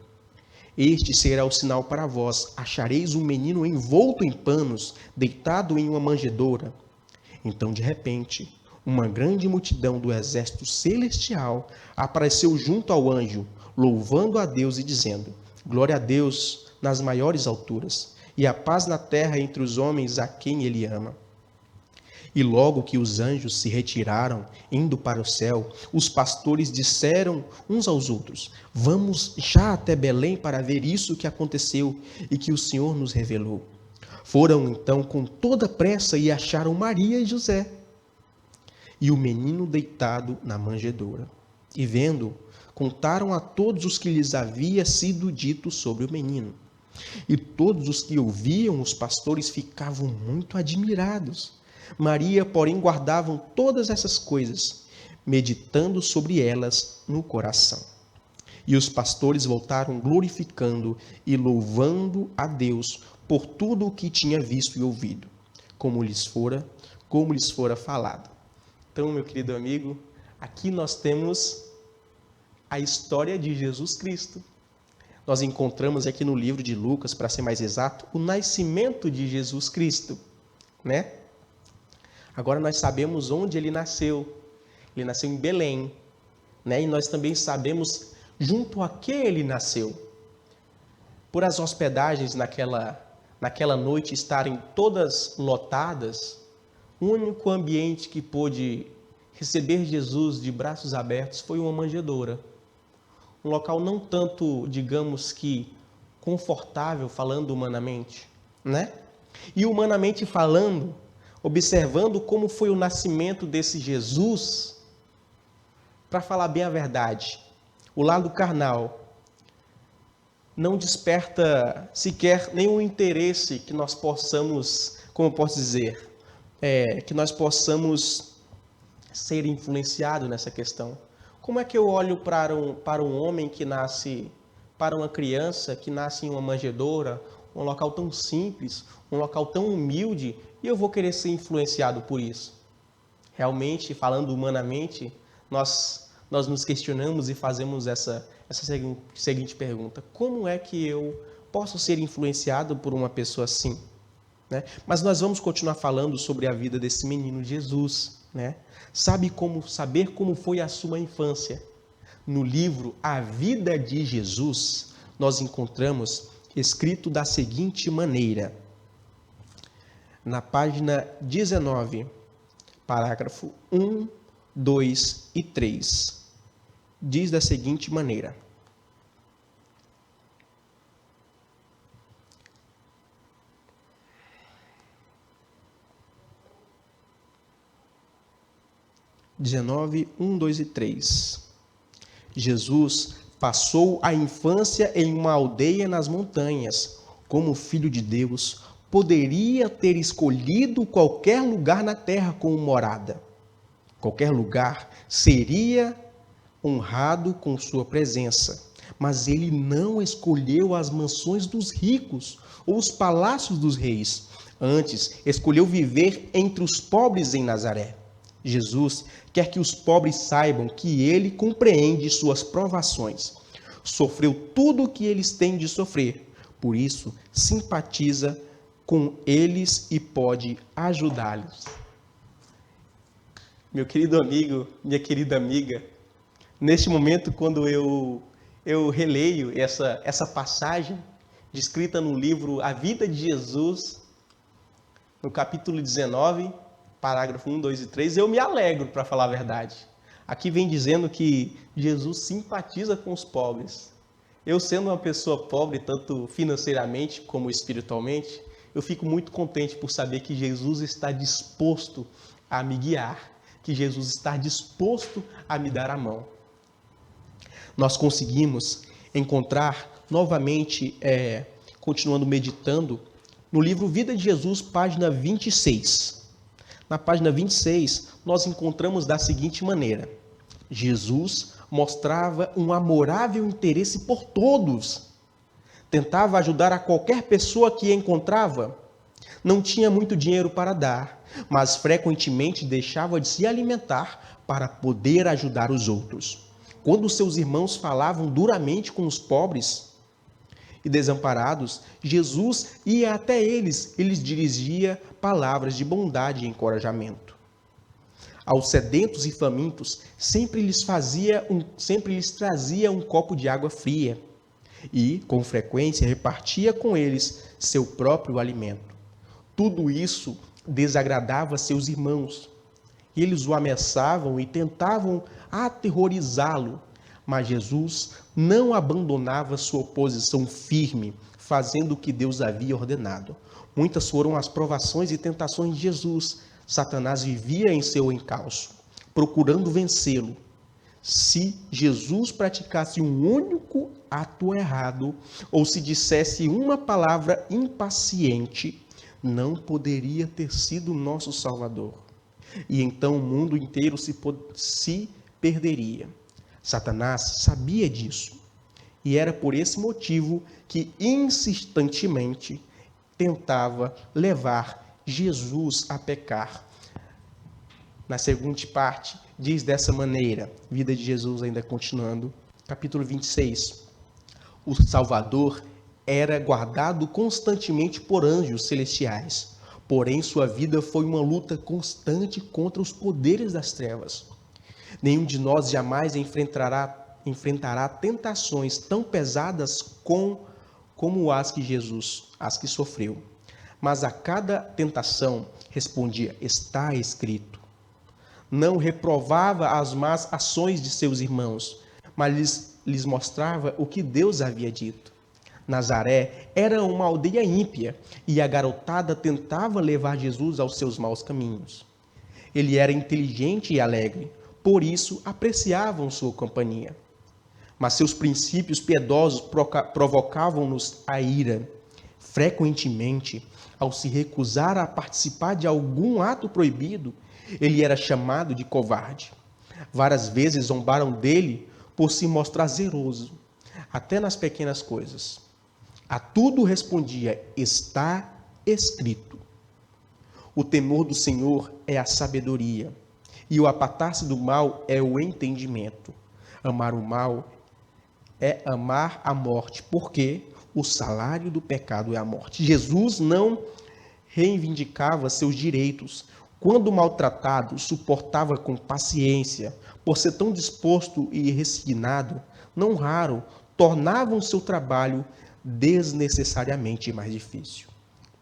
Este será o sinal para vós: achareis um menino envolto em panos, deitado em uma manjedoura. Então, de repente, uma grande multidão do exército celestial apareceu junto ao anjo, louvando a Deus e dizendo: glória a Deus nas maiores alturas, e a paz na terra entre os homens a quem ele ama. E logo que os anjos se retiraram, indo para o céu, os pastores disseram uns aos outros: vamos já até Belém para ver isso que aconteceu e que o Senhor nos revelou. Foram então com toda pressa e acharam Maria e José, e o menino deitado na manjedoura. E vendo, contaram a todos os que lhes havia sido dito sobre o menino. E todos os que ouviam os pastores ficavam muito admirados. Maria, porém, guardava todas essas coisas, meditando sobre elas no coração. E os pastores voltaram glorificando e louvando a Deus por tudo o que tinha visto e ouvido, como lhes fora falado. Então, meu querido amigo, aqui nós temos a história de Jesus Cristo. Nós encontramos aqui no livro de Lucas, para ser mais exato, o nascimento de Jesus Cristo, né? Agora nós sabemos onde ele nasceu. Ele nasceu em Belém, né? E nós também sabemos junto a que ele nasceu. Por as hospedagens naquela noite estarem todas lotadas, o único ambiente que pôde receber Jesus de braços abertos foi uma manjedoura. Um local não tanto, digamos que, confortável, falando humanamente, né? E humanamente falando, observando como foi o nascimento desse Jesus, para falar bem a verdade, o lado carnal, não desperta sequer nenhum interesse que nós possamos, como eu posso dizer, que nós possamos ser influenciados nessa questão. Como é que eu olho para um homem que nasce, para uma criança que nasce em uma manjedoura, um local tão simples, um local tão humilde, e eu vou querer ser influenciado por isso? Realmente, falando humanamente, nós nos questionamos e fazemos essa seguinte pergunta: como é que eu posso ser influenciado por uma pessoa assim? Né? Mas nós vamos continuar falando sobre a vida desse menino Jesus, né? Saber como foi a sua infância. No livro A Vida de Jesus, nós encontramos escrito da seguinte maneira, na página 19, parágrafo 1, 2 e 3. Diz da seguinte maneira: Jesus passou a infância em uma aldeia nas montanhas. Como filho de Deus, poderia ter escolhido qualquer lugar na terra como morada. Qualquer lugar seria honrado com sua presença. Mas ele não escolheu as mansões dos ricos ou os palácios dos reis. Antes, escolheu viver entre os pobres em Nazaré. Jesus quer que os pobres saibam que ele compreende suas provações. Sofreu tudo o que eles têm de sofrer. Por isso, simpatiza com eles e pode ajudá-los. Meu querido amigo, minha querida amiga, neste momento, quando eu releio essa passagem descrita no livro A Vida de Jesus, no capítulo 19, parágrafo 1, 2 e 3, eu me alegro, para falar a verdade. Aqui vem dizendo que Jesus simpatiza com os pobres. Eu, sendo uma pessoa pobre, tanto financeiramente como espiritualmente, eu fico muito contente por saber que Jesus está disposto a me guiar, que Jesus está disposto a me dar a mão. Nós conseguimos encontrar novamente, continuando meditando, no livro Vida de Jesus, página 26. Na página 26, nós encontramos da seguinte maneira: Jesus mostrava um amorável interesse por todos. Tentava ajudar a qualquer pessoa que encontrava. Não tinha muito dinheiro para dar, mas frequentemente deixava de se alimentar para poder ajudar os outros. Quando seus irmãos falavam duramente com os pobres e desamparados, Jesus ia até eles e lhes dirigia palavras de bondade e encorajamento. Aos sedentos e famintos, sempre lhes trazia um copo de água fria e, com frequência, repartia com eles seu próprio alimento. Tudo isso desagradava seus irmãos. Eles o ameaçavam e tentavam aterrorizá-lo, mas Jesus não abandonava sua posição firme, fazendo o que Deus havia ordenado. Muitas foram as provações e tentações de Jesus. Satanás vivia em seu encalço, procurando vencê-lo. Se Jesus praticasse um único ato errado, ou se dissesse uma palavra impaciente, não poderia ter sido nosso Salvador. E então o mundo inteiro se perderia. Satanás sabia disso. E era por esse motivo que insistentemente tentava levar Jesus a pecar. Na segunda parte, diz dessa maneira, Vida de Jesus ainda continuando, capítulo 26. O Salvador era guardado constantemente por anjos celestiais, porém sua vida foi uma luta constante contra os poderes das trevas. Nenhum de nós jamais enfrentará tentações tão pesadas como as que sofreu. Mas a cada tentação respondia: está escrito. Não reprovava as más ações de seus irmãos, mas lhes mostrava o que Deus havia dito. Nazaré era uma aldeia ímpia e a garotada tentava levar Jesus aos seus maus caminhos. Ele era inteligente e alegre, por isso apreciavam sua companhia. mas seus princípios piedosos provocavam-nos a ira. Frequentemente, ao se recusar a participar de algum ato proibido, ele era chamado de covarde. Várias vezes zombaram dele por se mostrar zeloso, até nas pequenas coisas. A tudo respondia: está escrito. O temor do Senhor é a sabedoria, e o apartar-se do mal é o entendimento. Amar o mal é amar a morte, porque o salário do pecado é a morte. Jesus não reivindicava seus direitos. Quando maltratado, suportava com paciência. Por ser tão disposto e resignado, não raro, tornavam seu trabalho desnecessariamente mais difícil.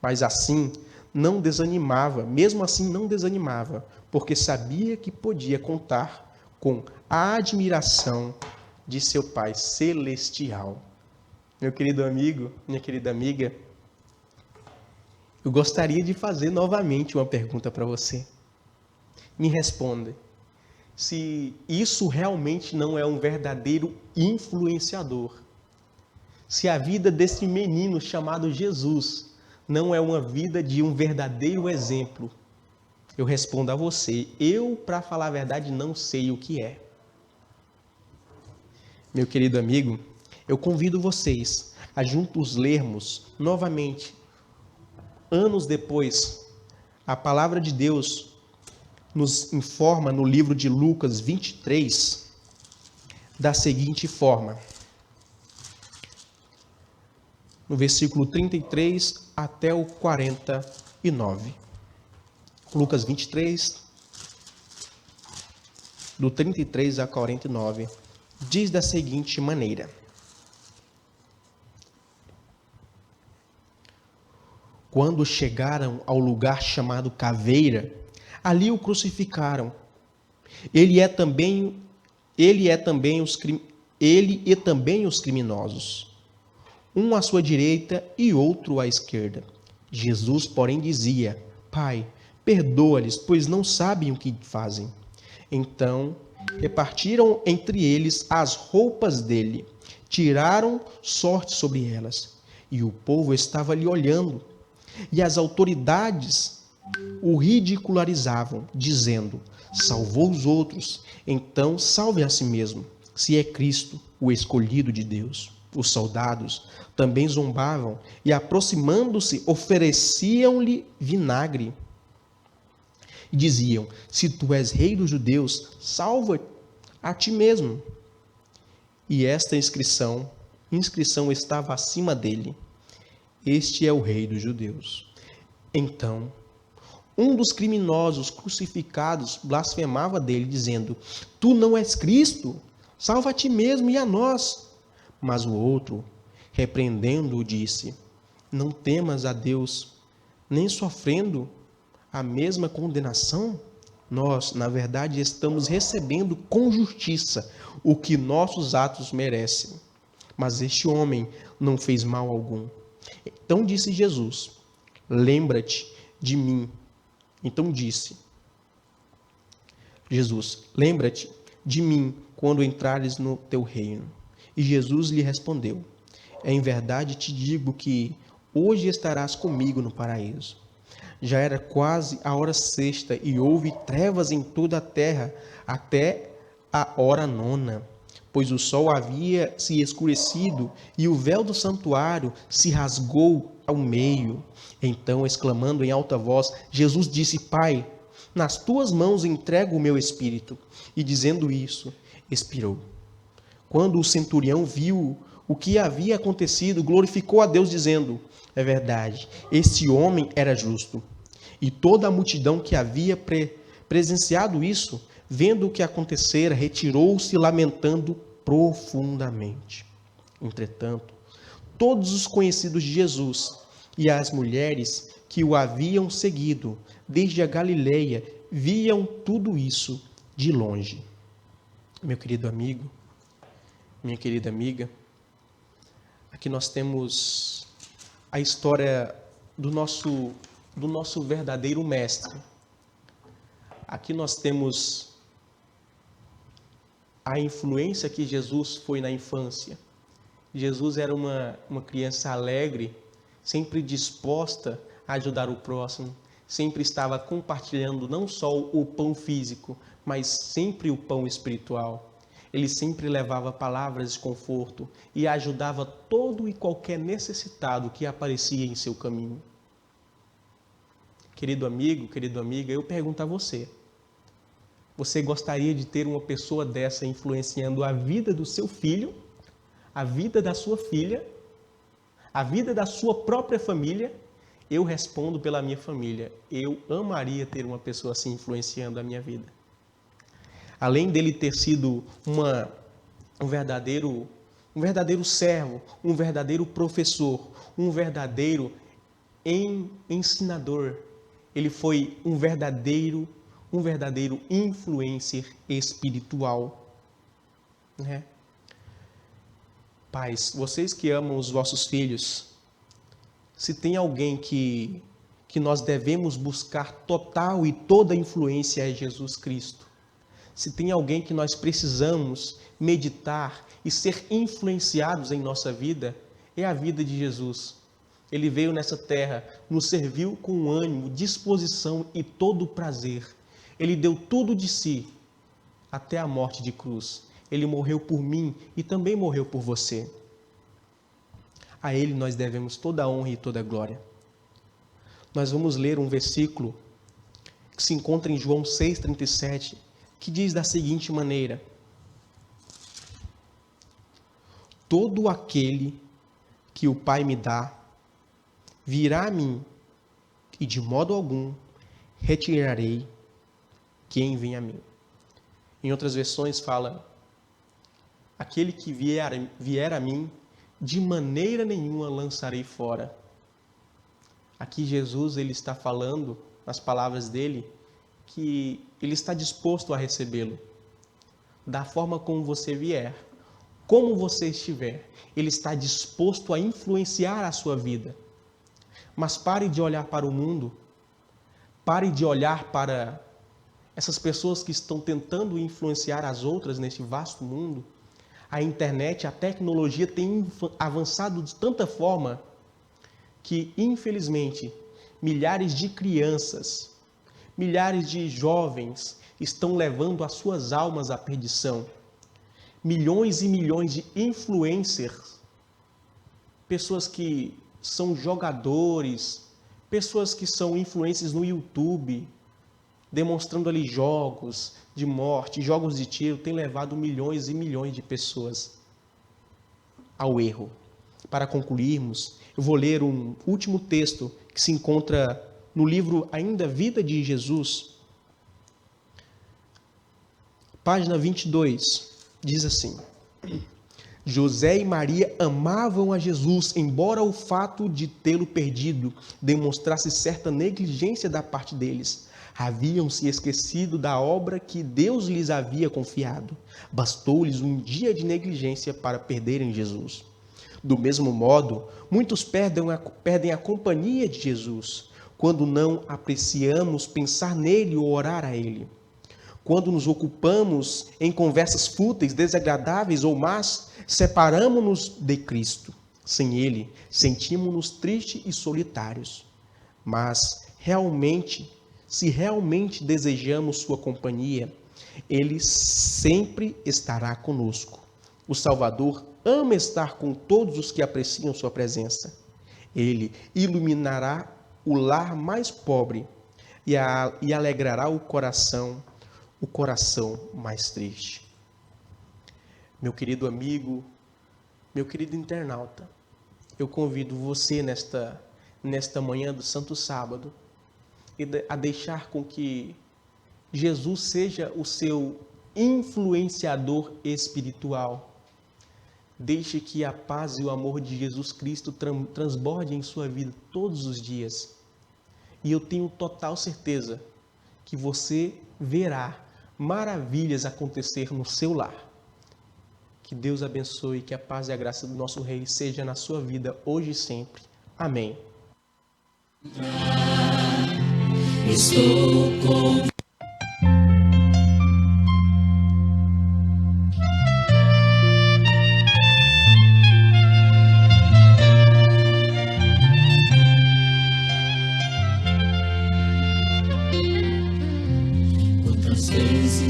Mas assim, não desanimava, mesmo assim não desanimava, porque sabia que podia contar com a admiração de seu Pai Celestial. Meu querido amigo, minha querida amiga, eu gostaria de fazer novamente uma pergunta para você. Me responda, se isso realmente não é um verdadeiro influenciador, se a vida desse menino chamado Jesus não é uma vida de um verdadeiro exemplo. Eu respondo a você, eu, para falar a verdade, não sei o que é. Meu querido amigo, eu convido vocês a juntos lermos novamente, anos depois, a palavra de Deus nos informa no livro de Lucas 23, da seguinte forma. No versículo 33 até o 49. Lucas 23, do 33 a 49, diz da seguinte maneira. Quando chegaram ao lugar chamado Caveira, ali o crucificaram. Ele e também os criminosos, um à sua direita e outro à esquerda. Jesus, porém, dizia: Pai, perdoa-lhes, pois não sabem o que fazem. Então, repartiram entre eles as roupas dele, tiraram sorte sobre elas, e o povo estava ali olhando. E as autoridades o ridicularizavam, dizendo: salvou os outros, então salve a si mesmo, se é Cristo, o escolhido de Deus. Os soldados também zombavam e, aproximando-se, ofereciam-lhe vinagre. E diziam: se tu és rei dos judeus, salva a ti mesmo. E esta inscrição estava acima dele: este é o rei dos judeus. Então, um dos criminosos crucificados blasfemava dele, dizendo: tu não és Cristo, salva a ti mesmo e a nós. Mas o outro, repreendendo-o, disse: não temas a Deus, nem sofrendo a mesma condenação? Nós, na verdade, estamos recebendo com justiça o que nossos atos merecem. Mas este homem não fez mal algum. Então disse Jesus: lembra-te de mim. Então disse Jesus: lembra-te de mim quando entrares no teu reino. E Jesus lhe respondeu: em verdade te digo que hoje estarás comigo no paraíso. Já era quase a hora sexta e houve trevas em toda a terra até a hora nona, pois o sol havia se escurecido e o véu do santuário se rasgou ao meio. Então, exclamando em alta voz, Jesus disse: Pai, nas tuas mãos entrego o meu espírito. E dizendo isso, expirou. Quando o centurião viu o que havia acontecido, glorificou a Deus, dizendo: é verdade, esse homem era justo. E toda a multidão que havia presenciado isso, vendo o que acontecera, retirou-se lamentando profundamente. Entretanto, todos os conhecidos de Jesus e as mulheres que o haviam seguido desde a Galileia viam tudo isso de longe. Meu querido amigo, minha querida amiga, aqui nós temos a história do nosso verdadeiro mestre. Aqui nós temos a influência que Jesus foi na infância. Jesus era uma criança alegre, sempre disposta a ajudar o próximo, sempre estava compartilhando não só o pão físico, mas sempre o pão espiritual. Ele sempre levava palavras de conforto e ajudava todo e qualquer necessitado que aparecia em seu caminho. Querido amigo, querida amiga, eu pergunto a você: você gostaria de ter uma pessoa dessa influenciando a vida do seu filho, a vida da sua filha, a vida da sua própria família? Eu respondo pela minha família. Eu amaria ter uma pessoa assim influenciando a minha vida. Além dele ter sido um verdadeiro servo, um verdadeiro professor, um verdadeiro ensinador, ele foi um verdadeiro influencer espiritual, né? Pais, vocês que amam os vossos filhos, se tem alguém que nós devemos buscar total e toda influência é Jesus Cristo. Se tem alguém que nós precisamos meditar e ser influenciados em nossa vida, é a vida de Jesus. Ele veio nessa terra, nos serviu com ânimo, disposição e todo prazer. Ele deu tudo de si, até a morte de cruz. Ele morreu por mim e também morreu por você. A Ele nós devemos toda a honra e toda a glória. Nós vamos ler um versículo que se encontra em João 6,37, que diz da seguinte maneira: todo aquele que o Pai me dá, virá a mim, e de modo algum retirarei quem vem a mim. Em outras versões fala: aquele que vier a mim, de maneira nenhuma lançarei fora. Aqui Jesus ele está falando, nas palavras dele, que ele está disposto a recebê-lo. Da forma como você vier, como você estiver, ele está disposto a influenciar a sua vida. Mas pare de olhar para o mundo, pare de olhar para essas pessoas que estão tentando influenciar as outras nesse vasto mundo. A internet, a tecnologia tem avançado de tanta forma que, infelizmente, milhares de crianças, milhares de jovens estão levando as suas almas à perdição. Milhões e milhões de influencers, pessoas que são jogadores, pessoas que são influencers no YouTube, demonstrando ali jogos de morte, jogos de tiro, tem levado milhões e milhões de pessoas ao erro. Para concluirmos, eu vou ler um último texto que se encontra no livro ainda Vida de Jesus. Página 22, diz assim: José e Maria amavam a Jesus, embora o fato de tê-lo perdido demonstrasse certa negligência da parte deles. Haviam se esquecido da obra que Deus lhes havia confiado. Bastou-lhes um dia de negligência para perderem Jesus. Do mesmo modo, muitos perdem a companhia de Jesus, quando não apreciamos pensar nele ou orar a ele. Quando nos ocupamos em conversas fúteis, desagradáveis ou más, separamo-nos de Cristo. Sem ele, sentimos-nos tristes e solitários. Mas, se realmente desejamos sua companhia, ele sempre estará conosco. O Salvador ama estar com todos os que apreciam sua presença. Ele iluminará o lar mais pobre e alegrará o coração mais triste. Meu querido amigo, meu querido internauta, eu convido você nesta manhã do Santo Sábado a deixar com que Jesus seja o seu influenciador espiritual. Deixe que a paz e o amor de Jesus Cristo transborde em sua vida todos os dias. E eu tenho total certeza que você verá maravilhas acontecer no seu lar. Que Deus abençoe, que a paz e a graça do nosso Rei seja na sua vida hoje e sempre. Amém.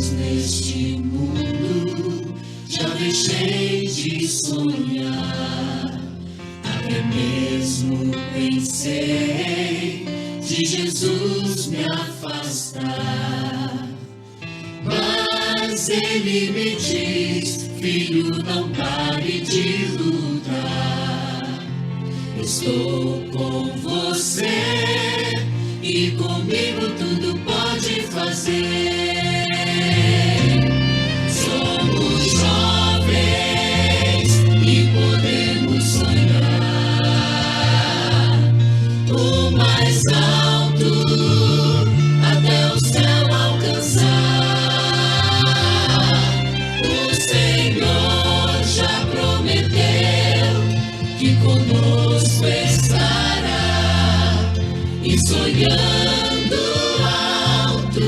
neste mundo já deixei de sonhar, até mesmo pensei de Jesus me afastar. Mas Ele me diz: filho, não pare de lutar. Estou com você e comigo tudo pode fazer. Somos jovens e podemos sonhar o mais alto até o céu alcançar. O Senhor já prometeu que conosco estará, e sonhando alto,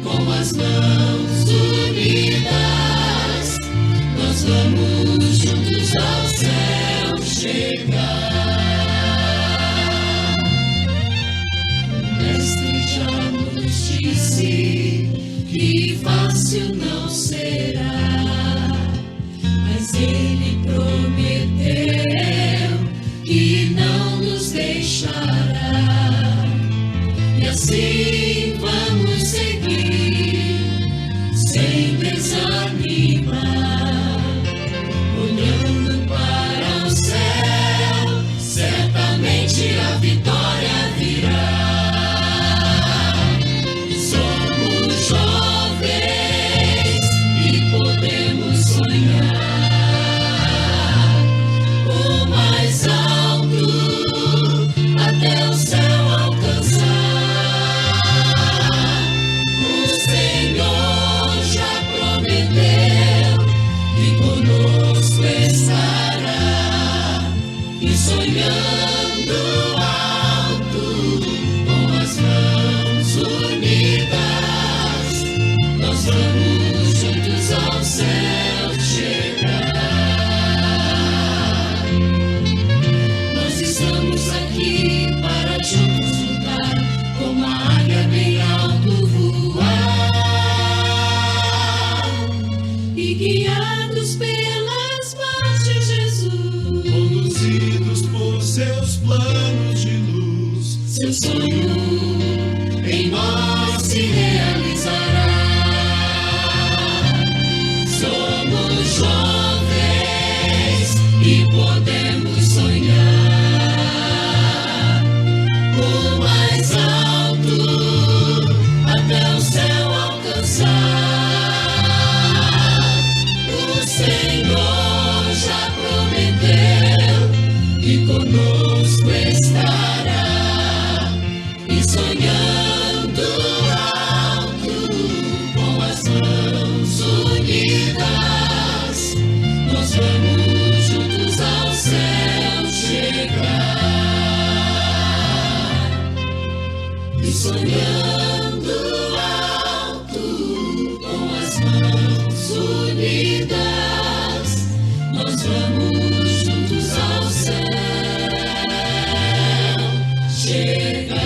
com as mãos unidas, nós vamos juntos ao céu chegar. O Mestre já nos disse que fácil não será, mas Ele prometeu que não nos deixará. E assim vamos seguir, sem desanimar, olhando para o céu, certamente a vitória virá. Somos jovens e podemos sonhar o mais alto até o céu alcançar. O Senhor já prometeu que conosco estará, e sonhando alto, com as mãos unidas, nós vamos juntos ao céu chegar. Nós estamos aqui para juntos lutar, como a águia bem alto voar, e guiados pelas mãos de Jesus, Conduzidos por seus planos de luz, seu sonho em nós se realizará. Somos jovens e podemos sonhar o mais alto até o céu alcançar. O Senhor já prometeu que conosco estará, e sonhando alto, com as mãos unidas, nós vamos juntos ao céu chegar. E sonhando alto, com as mãos unidas, nós vamos juntos ao céu chegar.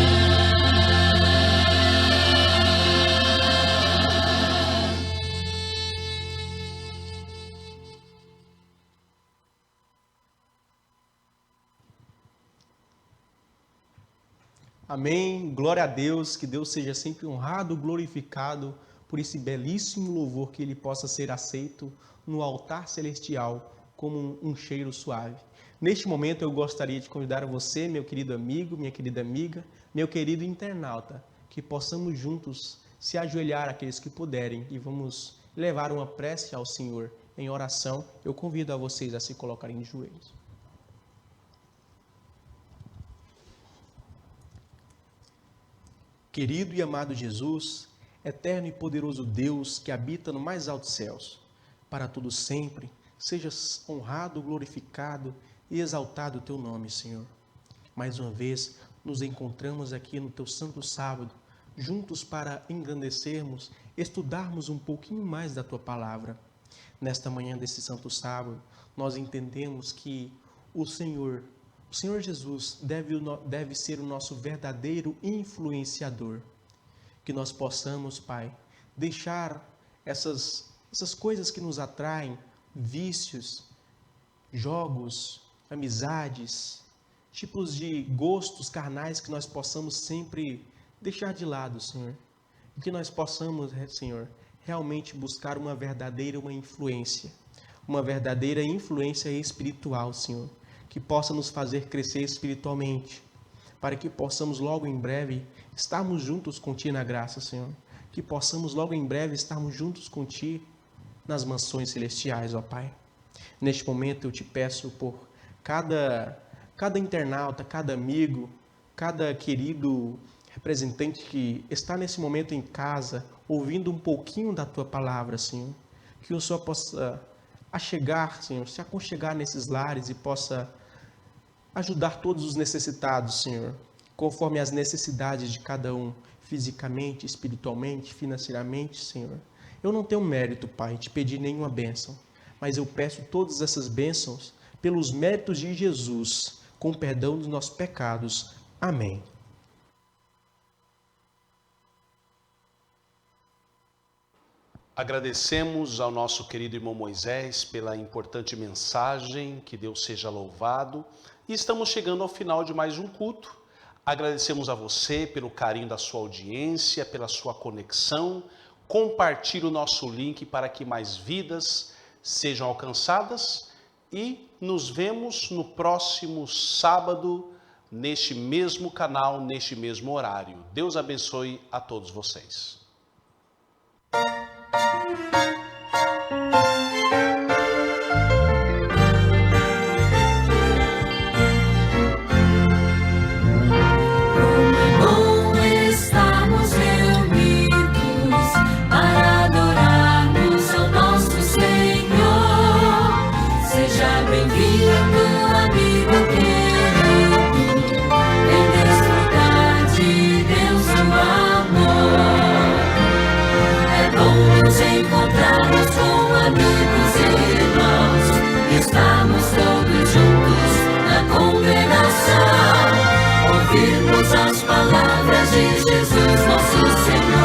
Amém. Glória a Deus. Que Deus seja sempre honrado, glorificado por esse belíssimo louvor, que ele possa ser aceito no altar celestial como um cheiro suave. Neste momento eu gostaria de convidar você, meu querido amigo, minha querida amiga, meu querido internauta, que possamos juntos se ajoelhar, aqueles que puderem, e vamos levar uma prece ao Senhor em oração. Eu convido a vocês a se colocarem de joelhos. Querido e amado Jesus, eterno e poderoso Deus que habita no mais altos céus, para todo sempre, sejas honrado, glorificado e exaltado o teu nome, Senhor. Mais uma vez, nos encontramos aqui no teu santo sábado, juntos para engrandecermos, estudarmos um pouquinho mais da tua palavra. Nesta manhã desse santo sábado, nós entendemos que o Senhor Jesus deve ser o nosso verdadeiro influenciador. Que nós possamos, Pai, deixar essas coisas que nos atraem, vícios, jogos, amizades, tipos de gostos carnais que nós possamos sempre deixar de lado, Senhor. E que nós possamos, Senhor, realmente buscar uma verdadeira influência espiritual, Senhor, que possa nos fazer crescer espiritualmente, para que possamos logo em breve estarmos juntos com Ti na graça, Senhor. Que possamos logo em breve estarmos juntos com Ti nas mansões celestiais, ó Pai. Neste momento eu te peço por cada internauta, cada amigo, cada querido representante que está nesse momento em casa, ouvindo um pouquinho da Tua palavra, Senhor. Que o Senhor possa Senhor, se aconchegar nesses lares e possa ajudar todos os necessitados, Senhor, conforme as necessidades de cada um, fisicamente, espiritualmente, financeiramente, Senhor. Eu não tenho mérito, Pai, de pedir nenhuma bênção, mas eu peço todas essas bênçãos pelos méritos de Jesus, com o perdão dos nossos pecados. Amém. Agradecemos ao nosso querido irmão Moisés pela importante mensagem, que Deus seja louvado. E estamos chegando ao final de mais um culto. Agradecemos a você pelo carinho da sua audiência, pela sua conexão. Compartilhe o nosso link para que mais vidas sejam alcançadas. E nos vemos no próximo sábado, neste mesmo canal, neste mesmo horário. Deus abençoe a todos vocês. Encontrarmos com amigos e irmãos, estamos todos juntos na congregação, ouvirmos as palavras de Jesus, nosso Senhor.